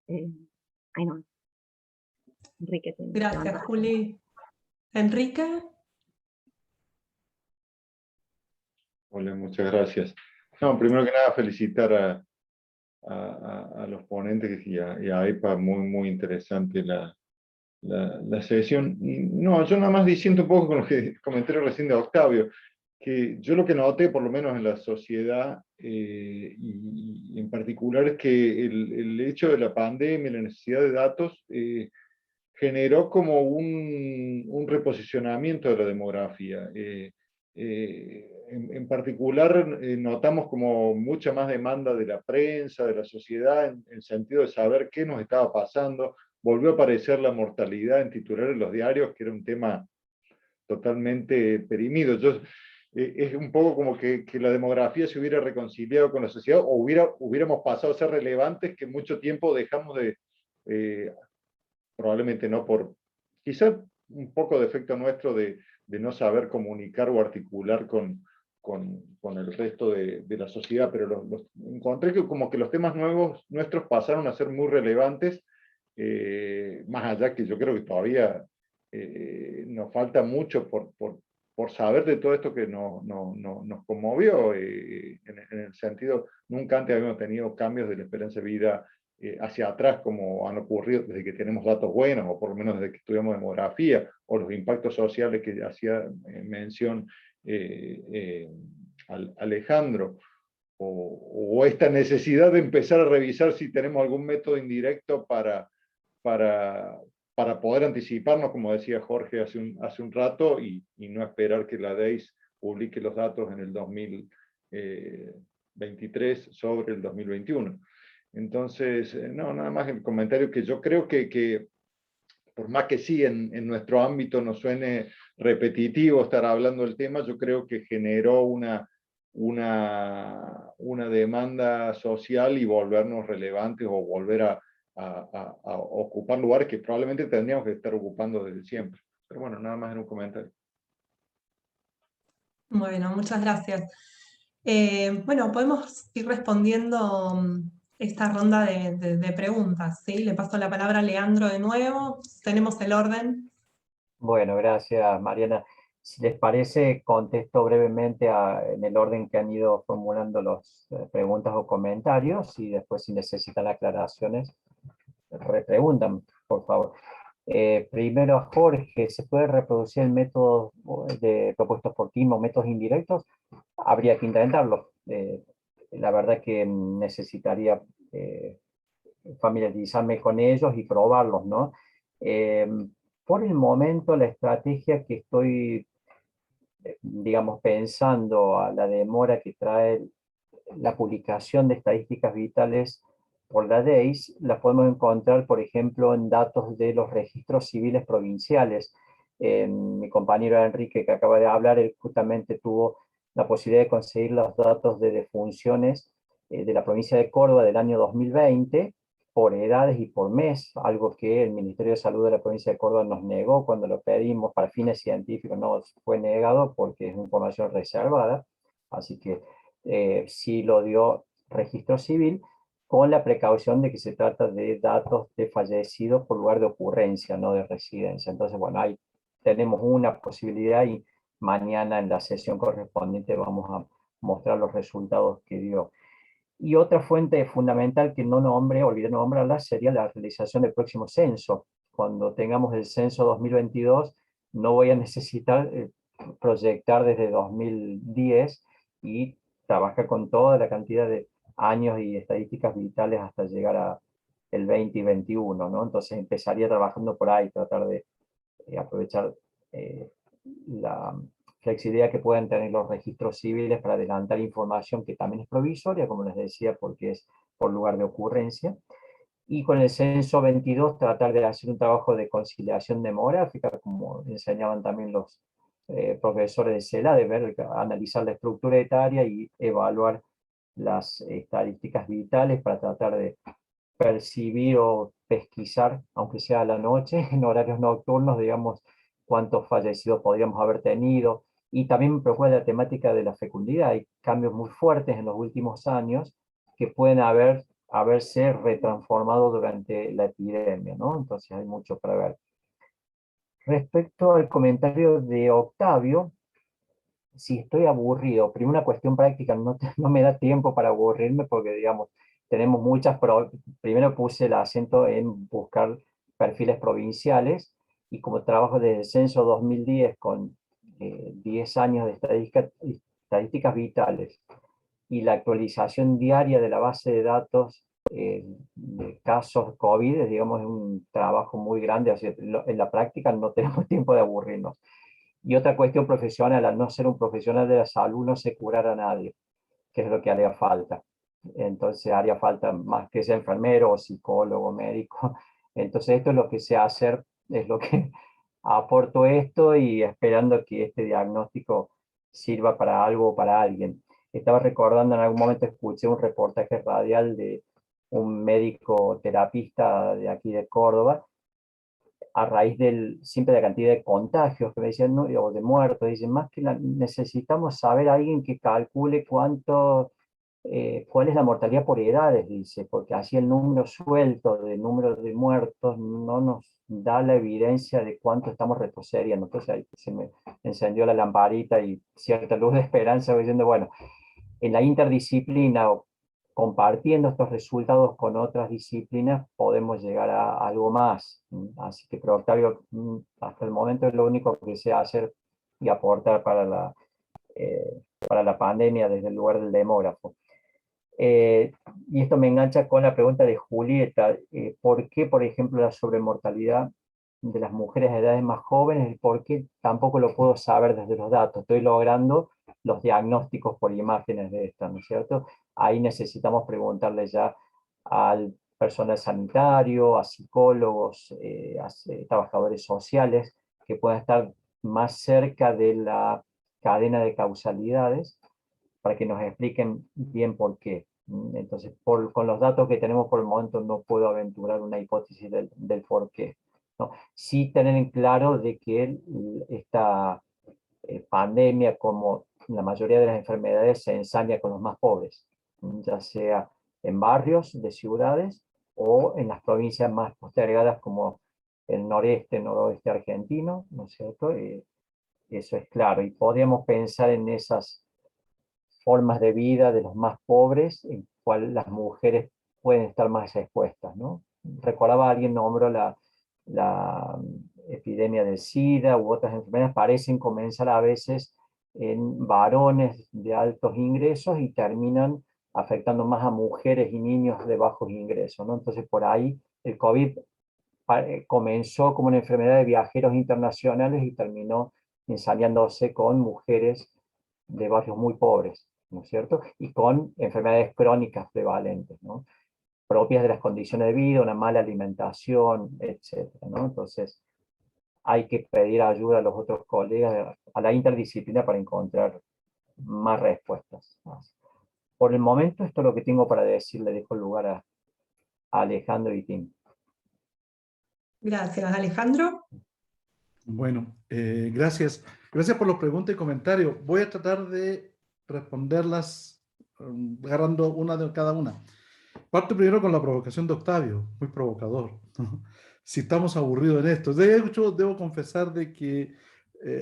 ahí no. Enrique. Gracias, Juli. Enrique. Hola, muchas gracias. No, primero que nada, felicitar a los ponentes y a EPA, muy interesante la sesión. Y no, yo nada más diciendo un poco con lo que comenté recién de Octavio, que yo lo que noté, por lo menos en la sociedad, y en particular, es que el hecho de la pandemia, la necesidad de datos, generó como un reposicionamiento de la demografía. En particular, notamos como mucha más demanda de la prensa, de la sociedad, en el sentido de saber qué nos estaba pasando. Volvió a aparecer la mortalidad en titulares de los diarios, que era un tema totalmente perimido. Es un poco como que la demografía se hubiera reconciliado con la sociedad, o hubiéramos pasado a ser relevantes, que mucho tiempo dejamos de... probablemente no por, quizá un poco de efecto nuestro de no saber comunicar o articular con el resto de la sociedad, pero encontré que como que los temas nuevos nuestros pasaron a ser muy relevantes, más allá que yo creo que todavía nos falta mucho por saber de todo esto que nos conmovió, en el sentido, nunca antes habíamos tenido cambios de la esperanza de vida hacia atrás, como han ocurrido desde que tenemos datos buenos, o por lo menos desde que estudiamos demografía, o los impactos sociales que hacía mención Alejandro, o esta necesidad de empezar a revisar si tenemos algún método indirecto para poder anticiparnos, como decía Jorge hace un rato, y no esperar que la DEIS publique los datos en el 2023 sobre el 2021. Entonces, no, nada más el comentario, que yo creo que por más que sí en nuestro ámbito nos suene repetitivo estar hablando del tema, yo creo que generó una demanda social y volvernos relevantes, o volver a ocupar lugares que probablemente tendríamos que estar ocupando desde siempre. Pero bueno, nada más en un comentario. Bueno, muchas gracias. Bueno, podemos ir respondiendo esta ronda de preguntas, ¿sí? Le paso la palabra a Leandro de nuevo. Tenemos el orden. Bueno, gracias, Mariana. Si les parece, contesto brevemente en el orden que han ido formulando las preguntas o comentarios, y después, si necesitan aclaraciones, repreguntan, por favor. Primero a Jorge: ¿se puede reproducir el método propuestos por Tim o métodos indirectos? Habría que intentarlo. La verdad que necesitaría familiarizarme con ellos y probarlos, ¿no? Por el momento, la estrategia que estoy, digamos, pensando a la demora que trae la publicación de estadísticas vitales por la DEIS, la podemos encontrar, por ejemplo, en datos de los registros civiles provinciales. Mi compañero Enrique, que acaba de hablar, él justamente tuvo la posibilidad de conseguir los datos de defunciones de la provincia de Córdoba del año 2020, por edades y por mes, algo que el Ministerio de Salud de la provincia de Córdoba nos negó cuando lo pedimos para fines científicos. Nos fue negado porque es información reservada, así que sí lo dio Registro Civil, con la precaución de que se trata de datos de fallecidos por lugar de ocurrencia, no de residencia. Entonces, bueno, ahí tenemos una posibilidad, y mañana en la sesión correspondiente vamos a mostrar los resultados que dio. Y otra fuente fundamental que olvidé nombrarla, sería la realización del próximo censo. Cuando tengamos el censo 2022, no voy a necesitar proyectar desde 2010 y trabajar con toda la cantidad de años y estadísticas vitales hasta llegar a el 20 y 21, ¿no? Entonces empezaría trabajando por ahí, tratar de aprovechar la flexibilidad que pueden tener los registros civiles para adelantar información que también es provisoria, como les decía, porque es por lugar de ocurrencia. Y con el censo 22 tratar de hacer un trabajo de conciliación demográfica, como enseñaban también los profesores de CELA, de analizar la estructura etaria y evaluar las estadísticas vitales para tratar de percibir o pesquisar, aunque sea a la noche, en horarios nocturnos, digamos, cuántos fallecidos podríamos haber tenido, Y también me preocupa la temática de la fecundidad. Hay cambios muy fuertes en los últimos años que pueden haberse retransformado durante la epidemia, ¿no? Entonces hay mucho para ver. Respecto al comentario de Octavio, si estoy aburrido, primero una cuestión práctica, no me da tiempo para aburrirme porque, digamos, tenemos primero puse el acento en buscar perfiles provinciales, y como trabajo desde el censo 2010 con 10 años de estadísticas vitales y la actualización diaria de la base de datos de casos COVID, digamos, es un trabajo muy grande, así en la práctica no tenemos tiempo de aburrirnos. Y otra cuestión profesional, al no ser un profesional de la salud no sé curar a nadie, que es lo que haría falta. Entonces haría falta más que sea enfermero o psicólogo, médico. Entonces esto es lo que sé hacer, es lo que aporto esto y esperando que este diagnóstico sirva para algo o para alguien. Estaba recordando, en algún momento escuché un reportaje radial de un médico terapista de aquí de Córdoba, a raíz siempre de la cantidad de contagios que me decían, no, o de muertos, dicen, más que necesitamos saber a alguien que calcule cuál es la mortalidad por edades, dice, porque así el número suelto de número de muertos no nos da la evidencia de cuánto estamos retrocediendo. Entonces ahí se me encendió la lamparita y cierta luz de esperanza, diciendo, bueno, en la interdisciplina, compartiendo estos resultados con otras disciplinas, podemos llegar a algo más. Así que, pero Octavio, hasta el momento es lo único que sé hacer y aportar para la pandemia desde el lugar del demógrafo. Y esto me engancha con la pregunta de Julieta, ¿por qué, por ejemplo, la sobremortalidad de las mujeres de edades más jóvenes? ¿Por qué? Tampoco lo puedo saber desde los datos, estoy logrando los diagnósticos por imágenes de esto, ¿no es cierto? Ahí necesitamos preguntarle ya al personal sanitario, a psicólogos, a trabajadores sociales, que puedan estar más cerca de la cadena de causalidades, para que nos expliquen bien por qué. Entonces, con los datos que tenemos por el momento no puedo aventurar una hipótesis del por qué, ¿no? Sí tener en claro de que esta pandemia, como la mayoría de las enfermedades, se ensaña con los más pobres, ya sea en barrios de ciudades o en las provincias más postergadas como el noreste, noroeste argentino, ¿no es cierto? Eso es claro, y podríamos pensar en esas formas de vida de los más pobres, en cual las mujeres pueden estar más expuestas, ¿no? Recordaba, alguien nombró la epidemia del SIDA u otras enfermedades, parecen comenzar a veces en varones de altos ingresos y terminan afectando más a mujeres y niños de bajos ingresos, ¿no? Entonces por ahí el COVID comenzó como una enfermedad de viajeros internacionales y terminó ensañándose con mujeres de barrios muy pobres, ¿no es cierto? Y con enfermedades crónicas prevalentes, ¿no? Propias de las condiciones de vida, una mala alimentación, etc., ¿no? Entonces, hay que pedir ayuda a los otros colegas, a la interdisciplina, para encontrar más respuestas. Por el momento, esto es lo que tengo para decir. Le dejo el lugar a Alejandro y Tim. Gracias, Alejandro. Bueno, gracias. Gracias por los preguntas y comentarios. Voy a tratar de responderlas agarrando una de cada una. Parte primero con la provocación de Octavio, muy provocador. Si estamos aburridos en esto. De hecho, debo confesar de que,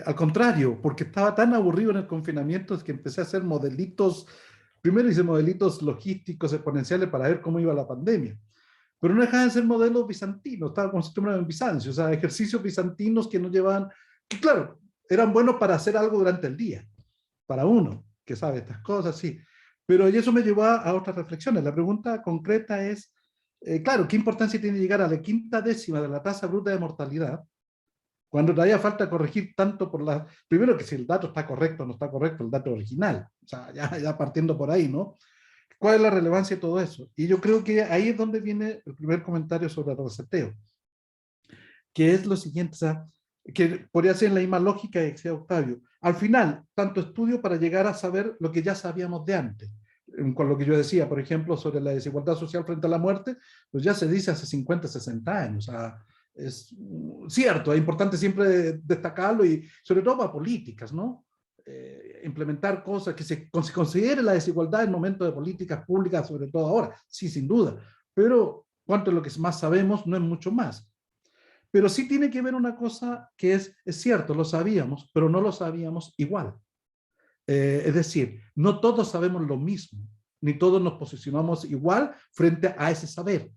al contrario, porque estaba tan aburrido en el confinamiento, es que empecé a hacer modelitos. Primero hice modelitos logísticos exponenciales para ver cómo iba la pandemia. Pero no dejaban de ser modelos bizantinos, estaba acostumbrado en Bizancio, o sea, ejercicios bizantinos que nos llevaban, que claro, eran buenos para hacer algo durante el día, para uno que sabe estas cosas, sí. Pero eso me llevó a otras reflexiones. La pregunta concreta es, claro, ¿qué importancia tiene llegar a la quinta décima de la tasa bruta de mortalidad cuando todavía falta corregir tanto por la... Primero que si el dato está correcto o no está correcto, el dato original, o sea, ya partiendo por ahí, ¿no? ¿Cuál es la relevancia de todo eso? Y yo creo que ahí es donde viene el primer comentario sobre el reseteo, que es lo siguiente, o sea, que podría ser la misma lógica que decía Octavio. Al final, tanto estudio para llegar a saber lo que ya sabíamos de antes. Con lo que yo decía, por ejemplo, sobre la desigualdad social frente a la muerte, pues ya se dice hace 50, 60 años. O sea, es cierto, es importante siempre destacarlo y sobre todo para políticas, ¿no? implementar cosas, que se considere la desigualdad en momentos de políticas públicas, sobre todo ahora, sí, sin duda, pero cuanto a lo que más sabemos, no es mucho más. Pero sí tiene que ver una cosa que es cierto, lo sabíamos, pero no lo sabíamos igual. Es decir, no todos sabemos lo mismo, ni todos nos posicionamos igual frente a ese saber.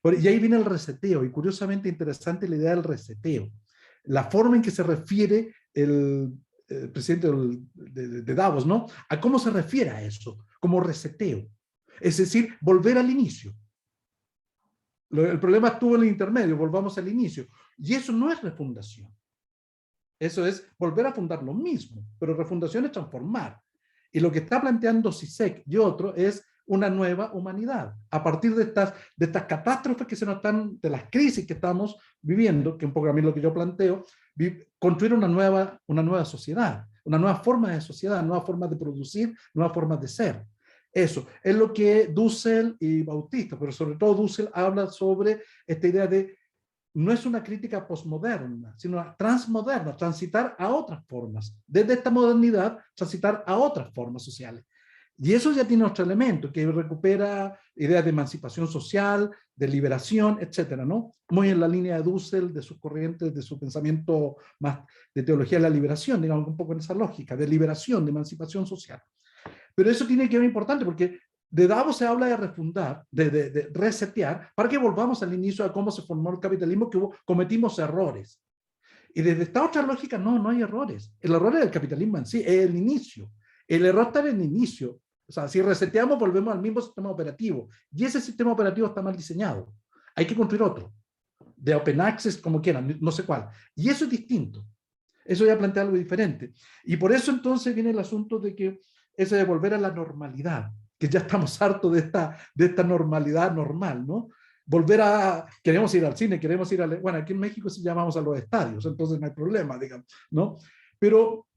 Y ahí viene el reseteo, y curiosamente interesante la idea del reseteo. La forma en que se refiere el presidente de Davos, ¿no? A cómo se refiere a eso, como reseteo. Es decir, volver al inicio. El problema estuvo en el intermedio, volvamos al inicio. Y eso no es refundación. Eso es volver a fundar lo mismo, pero refundación es transformar. Y lo que está planteando Zizek y otro es una nueva humanidad. A partir de estas catástrofes que se nos están, de las crisis que estamos viviendo, que un poco a mí lo que yo planteo, construir una nueva sociedad, una nueva forma de sociedad, nuevas formas de producir, nuevas formas de ser. Eso es lo que Dussel y Bautista, pero sobre todo Dussel habla sobre esta idea de no es una crítica posmoderna, sino una transmoderna, transitar a otras formas. Desde esta modernidad, transitar a otras formas sociales. Y eso ya tiene otro elemento, que recupera ideas de emancipación social, de liberación, etcétera, ¿no? Muy en la línea de Dussel, de sus corrientes, de su pensamiento más de teología de la liberación, digamos, un poco en esa lógica, de liberación, de emancipación social. Pero eso tiene que ver importante, porque de Davos se habla de refundar, de resetear, para que volvamos al inicio de cómo se formó el capitalismo, que cometimos errores. Y desde esta otra lógica, no hay errores. El error es el capitalismo en sí, es el inicio. El error está en el inicio. O sea, si reseteamos, volvemos al mismo sistema operativo. Y ese sistema operativo está mal diseñado. Hay que construir otro. De open access, como quieran, no sé cuál. Y eso es distinto. Eso ya plantea algo diferente. Y por eso entonces viene el asunto de que ese de volver a la normalidad, que ya estamos hartos de esta normalidad normal, ¿no? Queremos ir al cine, queremos ir bueno, aquí en México sí llamamos a los estadios, entonces no hay problema, digamos, ¿no? Pero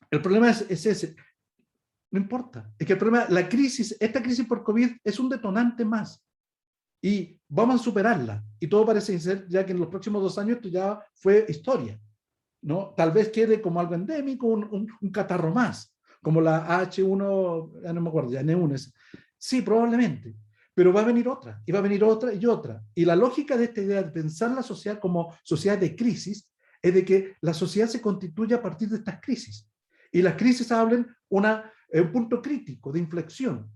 el problema es ese. No importa, es que el problema, esta crisis por COVID es un detonante más. Y vamos a superarla. Y todo parece ser, ya que en los próximos 2 años esto ya fue historia, ¿no? Tal vez quede como algo endémico, un catarro más, como la H1, ya no me acuerdo, ya N1. Sí, probablemente. Pero va a venir otra, y va a venir otra y otra. Y la lógica de esta idea de pensar la sociedad como sociedad de crisis es de que la sociedad se constituye a partir de estas crisis. Y las crisis hablan un punto crítico de inflexión.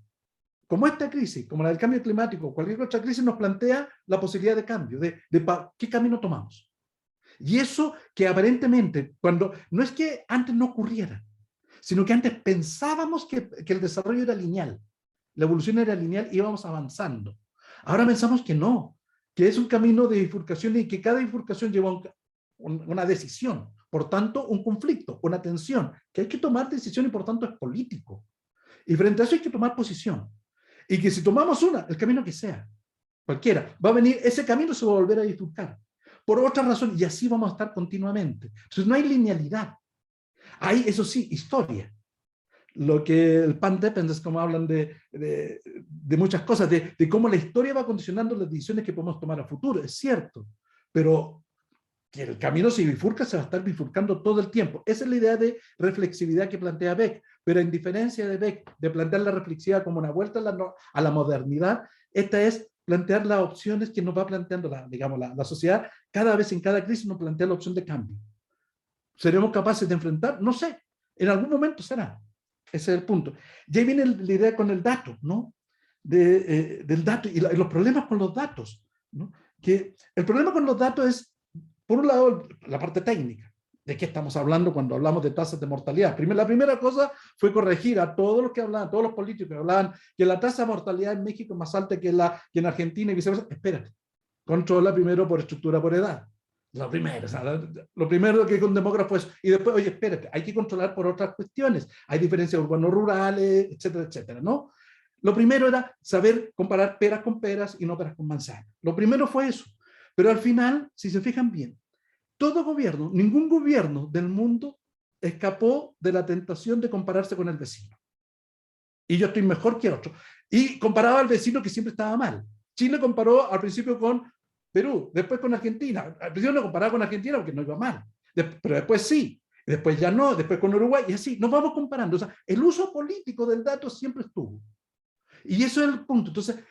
Como esta crisis, como la del cambio climático, cualquier otra crisis nos plantea la posibilidad de cambio, de qué camino tomamos. Y eso que aparentemente, no es que antes no ocurriera, sino que antes pensábamos que el desarrollo era lineal, la evolución era lineal y íbamos avanzando. Ahora pensamos que no, que es un camino de bifurcación y que cada bifurcación lleva una decisión, por tanto un conflicto, una tensión, que hay que tomar decisión y por tanto es político. Y frente a eso hay que tomar posición. Y que si tomamos el camino que sea, cualquiera, va a venir, ese camino se va a volver a bifurcar. Por otra razón, y así vamos a estar continuamente. Entonces no hay linealidad. Hay, eso sí, historia. Lo que el pan dependence, como hablan de muchas cosas, de cómo la historia va condicionando las decisiones que podemos tomar a futuro, es cierto, pero que el camino se bifurca, se va a estar bifurcando todo el tiempo. Esa es la idea de reflexividad que plantea Beck, pero en diferencia de Beck, de plantear la reflexividad como una vuelta a la modernidad, esta es plantear las opciones que nos va planteando la sociedad. Cada vez en cada crisis nos plantea la opción de cambio. ¿Seremos capaces de enfrentar? No sé, en algún momento será. Ese es el punto. Y ahí viene la idea con el dato, ¿no? Del dato y los problemas con los datos, ¿no? Que el problema con los datos es, por un lado, la parte técnica. ¿De qué estamos hablando cuando hablamos de tasas de mortalidad? La primera cosa fue corregir a todos los que hablaban, todos los políticos que hablaban que la tasa de mortalidad en México es más alta que en Argentina y viceversa. Espérate, controla primero por estructura, por edad. Lo primero que con demógrafos es, y después, oye, espérate, hay que controlar por otras cuestiones. Hay diferencias urbanos-rurales, etcétera, etcétera, ¿no? Lo primero era saber comparar peras con peras y no peras con manzanas. Lo primero fue eso. Pero al final, si se fijan bien, ningún gobierno del mundo escapó de la tentación de compararse con el vecino. Y yo estoy mejor que otro. Y comparaba al vecino que siempre estaba mal. Chile comparó al principio con Perú, después con Argentina. Al principio no comparaba con Argentina porque no iba mal, pero después sí. y después ya no, después con Uruguay, y así, nos vamos comparando. O sea, el uso político del dato siempre estuvo. Y eso es el punto. Entonces,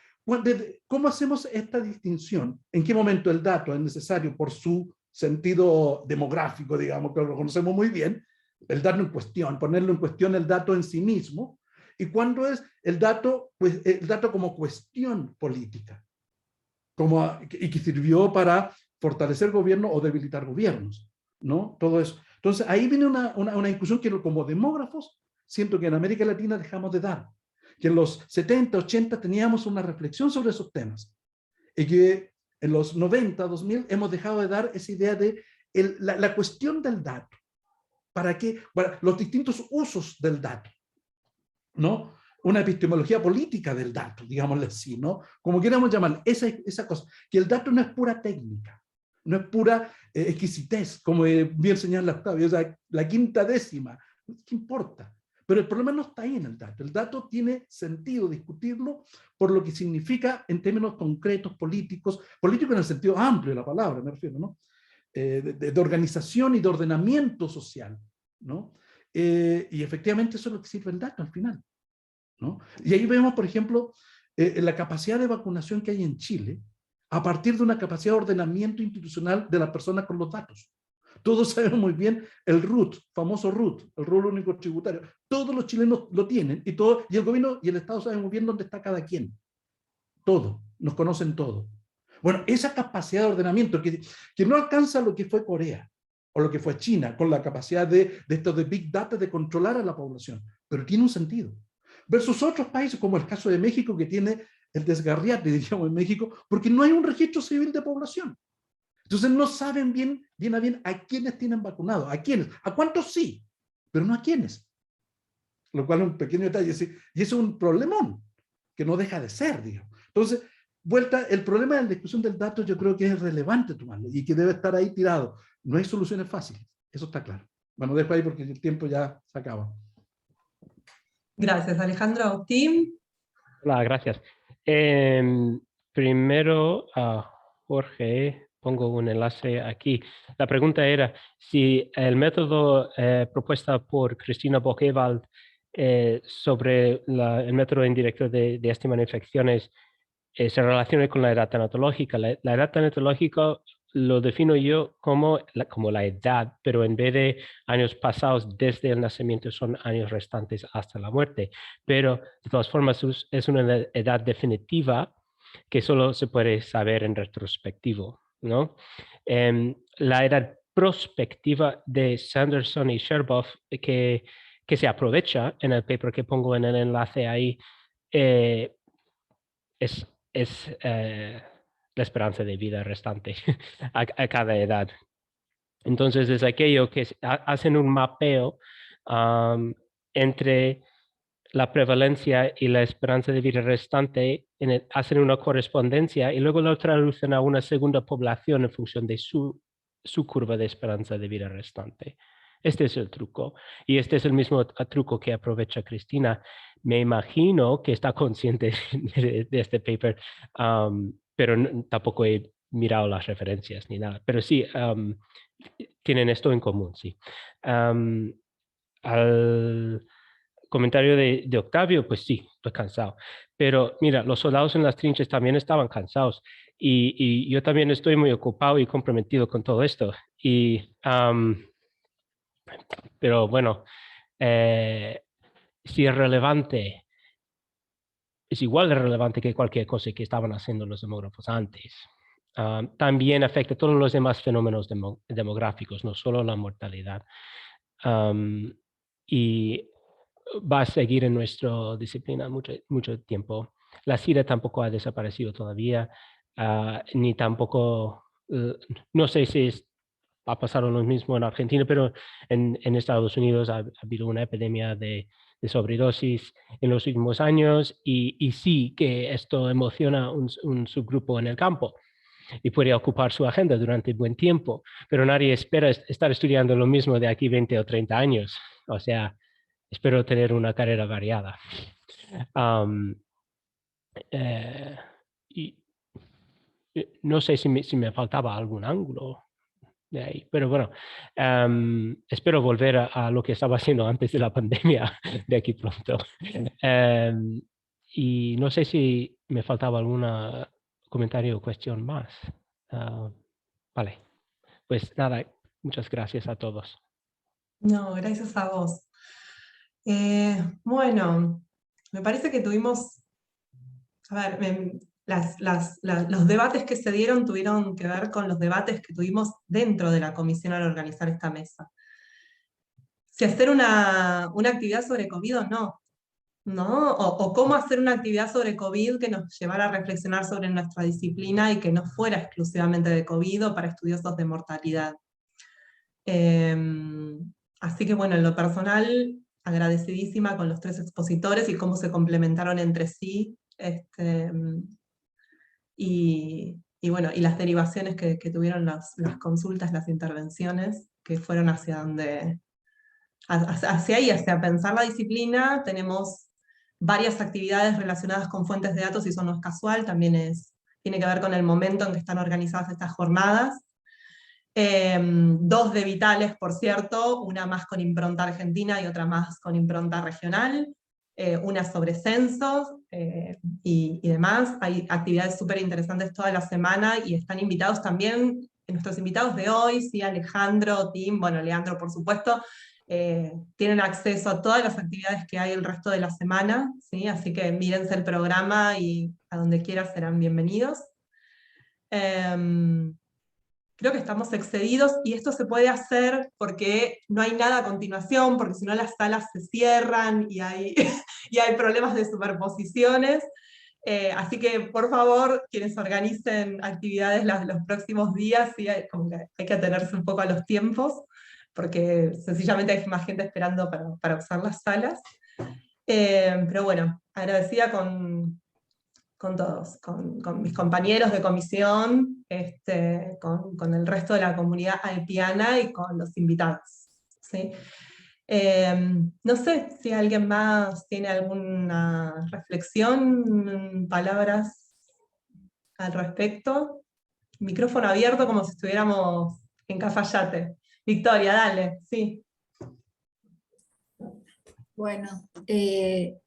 ¿cómo hacemos esta distinción? ¿En qué momento el dato es necesario por su sentido demográfico, digamos, que lo conocemos muy bien, el darlo en cuestión, ponerlo en cuestión el dato en sí mismo, y cuándo es el dato, pues, el dato como cuestión política, y que sirvió para fortalecer gobiernos o debilitar gobiernos, ¿no? Todo eso. Entonces, ahí viene una discusión que como demógrafos siento que en América Latina dejamos de dar, que en los 70, 80 teníamos una reflexión sobre esos temas, y que en los 90, 2000 hemos dejado de dar esa idea de la cuestión del dato. ¿Para qué? Para los distintos usos del dato, ¿no? Una epistemología política del dato, digámosle así, ¿no? Como queramos llamar, esa cosa, que el dato no es pura técnica, no es pura exquisitez, como bien señala Octavio, o sea, la quinta décima, ¿qué importa? Pero el problema no está ahí en el dato tiene sentido discutirlo por lo que significa en términos concretos, políticos en el sentido amplio de la palabra, me refiero, ¿no? De organización y de ordenamiento social, ¿no? Y efectivamente eso es lo que sirve el dato al final, ¿no? Y ahí vemos, por ejemplo, la capacidad de vacunación que hay en Chile a partir de una capacidad de ordenamiento institucional de las personas con los datos. Todos sabemos muy bien el RUT, famoso RUT, el rubro único tributario. Todos los chilenos lo tienen y el gobierno y el Estado saben muy bien dónde está cada quien. Todo, nos conocen todo. Bueno, esa capacidad de ordenamiento que no alcanza lo que fue Corea o lo que fue China, con la capacidad de esto de Big Data de controlar a la población, pero tiene un sentido. Versus otros países, como el caso de México, que tiene el desgarriate, diríamos, en México, porque no hay un registro civil de población. Entonces no saben bien a quiénes tienen vacunados, a quiénes, a cuántos sí, pero no a quiénes. Lo cual es un pequeño detalle, ¿sí? Y eso es un problemón, que no deja de ser, digamos. Entonces, el problema de la discusión del dato yo creo que es relevante tomarlo y que debe estar ahí tirado. No hay soluciones fáciles, eso está claro. Bueno, dejo ahí porque el tiempo ya se acaba. Gracias, Alejandro. Agustín. Hola, gracias. Primero, a Jorge, pongo un enlace aquí. La pregunta era si el método propuesto por Cristina Bock-Ewald sobre el método indirecto de estimar infecciones se relaciona con la edad tanatológica. La edad tanatológica lo defino yo como la edad, pero en vez de años pasados desde el nacimiento son años restantes hasta la muerte. Pero de todas formas es una edad definitiva que solo se puede saber en retrospectivo, ¿no? La edad prospectiva de Sanderson y Sherboff, que se aprovecha en el paper que pongo en el enlace ahí, es la esperanza de vida restante a cada edad. Entonces es aquello que hacen un mapeo entre la prevalencia y la esperanza de vida restante, hacen una correspondencia y luego lo traducen a una segunda población en función de su curva de esperanza de vida restante. Este es el truco. Y este es el mismo truco que aprovecha Cristina. Me imagino que está consciente de este paper, pero tampoco he mirado las referencias ni nada. Pero sí, tienen esto en común, sí. Al comentario de Octavio, pues sí, estoy cansado. Pero mira, los soldados en las trinchas también estaban cansados y yo también estoy muy ocupado y comprometido con todo esto. Pero bueno, si es relevante, es igual de relevante que cualquier cosa que estaban haciendo los demógrafos antes. También afecta a todos los demás fenómenos demográficos, no solo la mortalidad. Y va a seguir en nuestra disciplina mucho tiempo. La SIDA tampoco ha desaparecido todavía, ni tampoco, no sé si ha pasado lo mismo en Argentina, pero en Estados Unidos ha habido una epidemia de sobredosis en los últimos años y sí que esto emociona un subgrupo en el campo y puede ocupar su agenda durante buen tiempo, pero nadie espera estar estudiando lo mismo de aquí 20 o 30 años. O sea, espero tener una carrera variada. Y no sé si me faltaba algún ángulo. de ahí. Pero bueno, espero volver a lo que estaba haciendo antes de la pandemia de aquí pronto. Y no sé si me faltaba algún comentario o cuestión más. Vale, pues nada, muchas gracias a todos. No, gracias a vos. Bueno, me parece que tuvimos, a ver, los debates que se dieron tuvieron que ver con los debates que tuvimos dentro de la comisión al organizar esta mesa. Si hacer una actividad sobre COVID o no, ¿no? O cómo hacer una actividad sobre COVID que nos llevara a reflexionar sobre nuestra disciplina y que no fuera exclusivamente de COVID o para estudiosos de mortalidad. Así que bueno, en lo personal, agradecidísima con los 3 expositores y cómo se complementaron entre sí, y bueno, y las derivaciones que tuvieron las consultas, las intervenciones, que fueron hacia ahí, hacia pensar la disciplina. Tenemos varias actividades relacionadas con fuentes de datos, y eso no es casual, también tiene que ver con el momento en que están organizadas estas jornadas. 2 de vitales, por cierto, una más con impronta argentina y otra más con impronta regional, una sobre censos y demás. Hay actividades súper interesantes toda la semana y están invitados también, nuestros invitados de hoy, ¿sí? Alejandro, Tim, bueno, Leandro por supuesto, tienen acceso a todas las actividades que hay el resto de la semana, ¿sí? Así que mírense el programa y a donde quiera serán bienvenidos. Creo que estamos excedidos, y esto se puede hacer porque no hay nada a continuación, porque si no las salas se cierran y hay, y hay problemas de superposiciones. Así que, por favor, quienes organicen actividades los próximos días, ¿sí? Como que hay que atenerse un poco a los tiempos, porque sencillamente hay más gente esperando para usar las salas. Pero bueno, agradecida con todos, con mis compañeros de comisión, con el resto de la comunidad alpiana y con los invitados, ¿sí? No sé si alguien más tiene alguna reflexión, palabras al respecto. Micrófono abierto como si estuviéramos en Cafayate. Victoria, dale, sí. Bueno,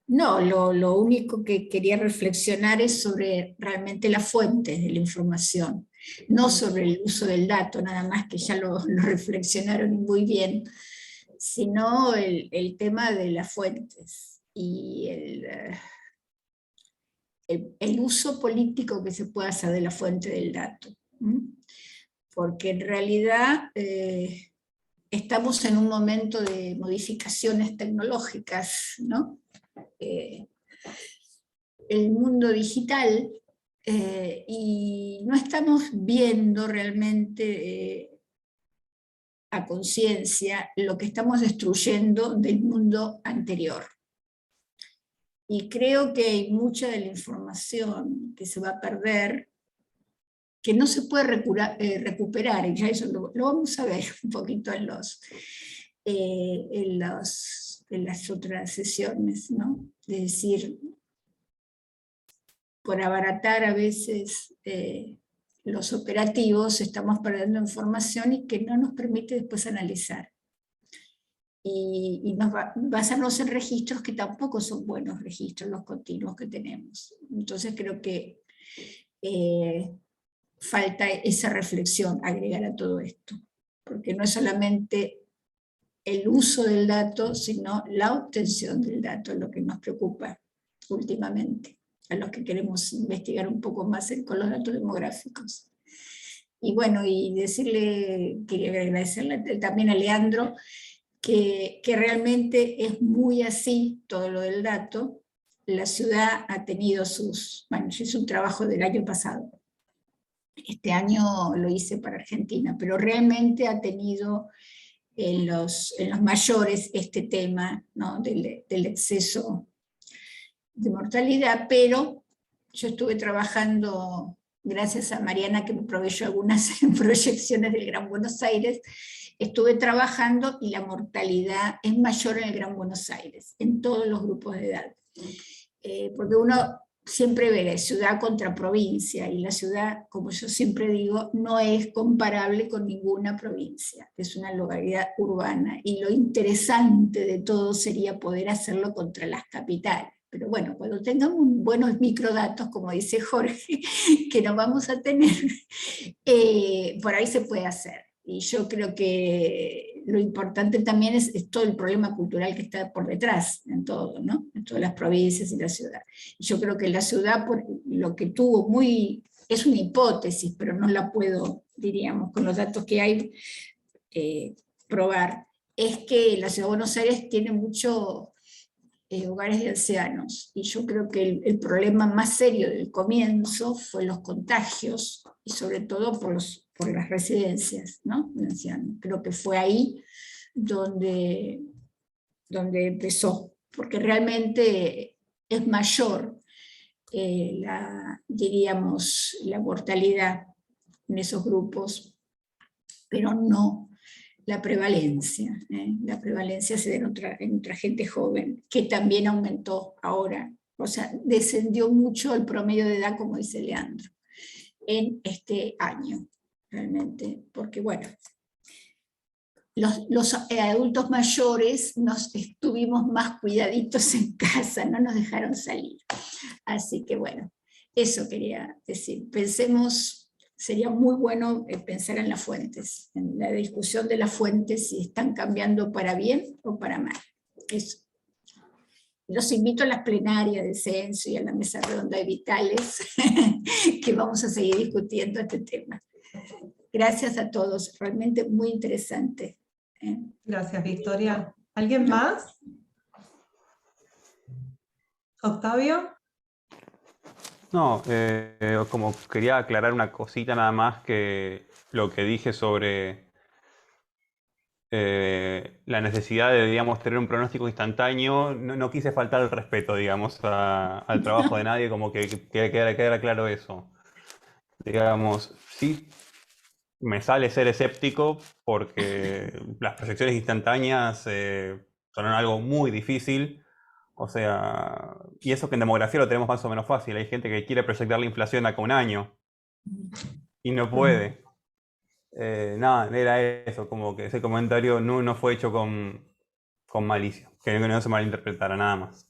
no, lo único que quería reflexionar es sobre realmente las fuentes de la información, no sobre el uso del dato, nada más, que ya lo reflexionaron muy bien, sino el tema de las fuentes y el uso político que se puede hacer de la fuente del dato. Porque en realidad estamos en un momento de modificaciones tecnológicas, ¿no? El mundo digital, y no estamos viendo realmente a conciencia lo que estamos destruyendo del mundo anterior. Y creo que hay mucha de la información que se va a perder, que no se puede recuperar, y ya eso lo vamos a ver un poquito en las otras sesiones, ¿no? Es decir, por abaratar a veces los operativos, estamos perdiendo información y que no nos permite después analizar. Y basarnos en registros que tampoco son buenos registros, los continuos que tenemos. Entonces creo que falta esa reflexión, agregar a todo esto, porque no es solamente el uso del dato, sino la obtención del dato, lo que nos preocupa últimamente, a los que queremos investigar un poco más con los datos demográficos. Y bueno, y quería agradecerle también a Leandro, que realmente es muy así todo lo del dato. La ciudad ha tenido yo hice un trabajo del año pasado, este año lo hice para Argentina, pero realmente ha tenido en los mayores este tema, ¿no? del exceso de mortalidad, pero yo estuve trabajando, gracias a Mariana que me proveyó algunas proyecciones del Gran Buenos Aires, estuve trabajando y la mortalidad es mayor en el Gran Buenos Aires, en todos los grupos de edad. Porque uno siempre veré ciudad contra provincia, y la ciudad, como yo siempre digo, no es comparable con ninguna provincia, es una localidad urbana, y lo interesante de todo sería poder hacerlo contra las capitales. Pero bueno, cuando tengamos buenos microdatos, como dice Jorge, que no vamos a tener, por ahí se puede hacer. Y yo creo que lo importante también es todo el problema cultural que está por detrás en todo, ¿no? En todas las provincias y la ciudad. Y yo creo que la ciudad, por lo que tuvo es una hipótesis, pero no la puedo, diríamos, con los datos que hay, probar, es que la ciudad de Buenos Aires tiene muchos hogares de ancianos, y yo creo que el problema más serio del comienzo fue los contagios, y sobre todo por las residencias, ¿no?, de ancianos. Creo que fue ahí donde empezó, porque realmente es mayor, diríamos, la mortalidad en esos grupos, pero no la prevalencia. La prevalencia se da en otra gente joven, que también aumentó ahora. O sea, descendió mucho el promedio de edad, como dice Leandro, en este año, realmente, porque bueno, los adultos mayores nos estuvimos más cuidaditos en casa, no nos dejaron salir. Así que bueno, eso quería decir. Pensemos, sería muy bueno pensar en las fuentes, en la discusión de las fuentes, si están cambiando para bien o para mal. Eso. Los invito a las plenarias de censo y a la mesa redonda de Vitales, que vamos a seguir discutiendo este tema. Gracias a todos, realmente muy interesante. Gracias, Victoria. ¿Alguien más? ¿Octavio? No, como quería aclarar una cosita nada más, que lo que dije sobre la necesidad de, digamos, tener un pronóstico instantáneo, no quise faltar el respeto, digamos, al trabajo de nadie, como que quedara claro eso. Digamos, sí, me sale ser escéptico porque las proyecciones instantáneas son algo muy difícil. O sea, y eso que en demografía lo tenemos más o menos fácil. Hay gente que quiere proyectar la inflación acá un año y no puede. Nada, era eso, como que ese comentario no fue hecho con malicia, que no se malinterpretara, nada más.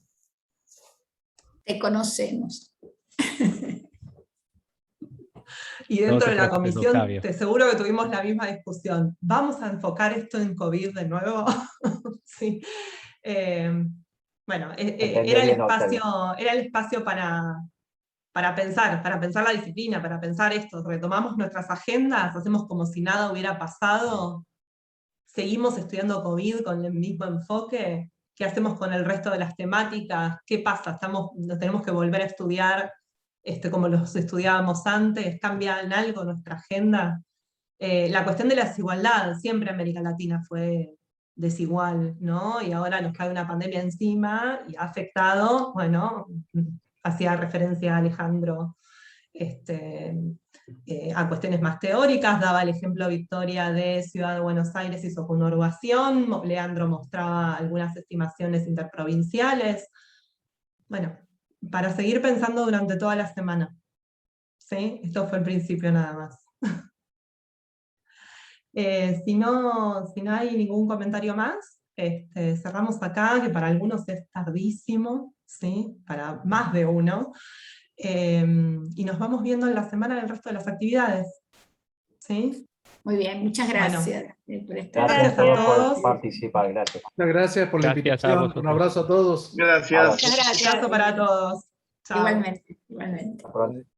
Te conocemos. Y dentro No te de la preocupes, comisión, Octavio. te seguro que tuvimos la misma discusión. ¿Vamos a enfocar esto en COVID de nuevo? Sí. Bueno, era el espacio para pensar la disciplina, para pensar esto. Retomamos nuestras agendas, hacemos como si nada hubiera pasado, seguimos estudiando COVID con el mismo enfoque. ¿Qué hacemos con el resto de las temáticas? ¿Qué pasa? ¿Nos tenemos que volver a estudiar como los estudiábamos antes? ¿Cambia en algo nuestra agenda? La cuestión de la desigualdad, siempre América Latina fue desigual, ¿no? Y ahora nos cae una pandemia encima y ha afectado, bueno, hacía referencia a Alejandro, a cuestiones más teóricas, daba el ejemplo Victoria de Ciudad de Buenos Aires y su conurbación, Leandro mostraba algunas estimaciones interprovinciales. Bueno, para seguir pensando durante toda la semana. ¿Sí? Esto fue el principio nada más. Si no hay ningún comentario más, cerramos acá, que para algunos es tardísimo, ¿sí? Para más de uno. Y nos vamos viendo en la semana del resto de las actividades. ¿Sí? Muy bien, muchas gracias. Gracias a todos por participar, gracias. Muchas gracias por la Gracias a invitación. vosotros. Un abrazo a todos. Gracias. Muchas gracias. abrazo para todos. Chao. Igualmente, igualmente. Hasta pronto.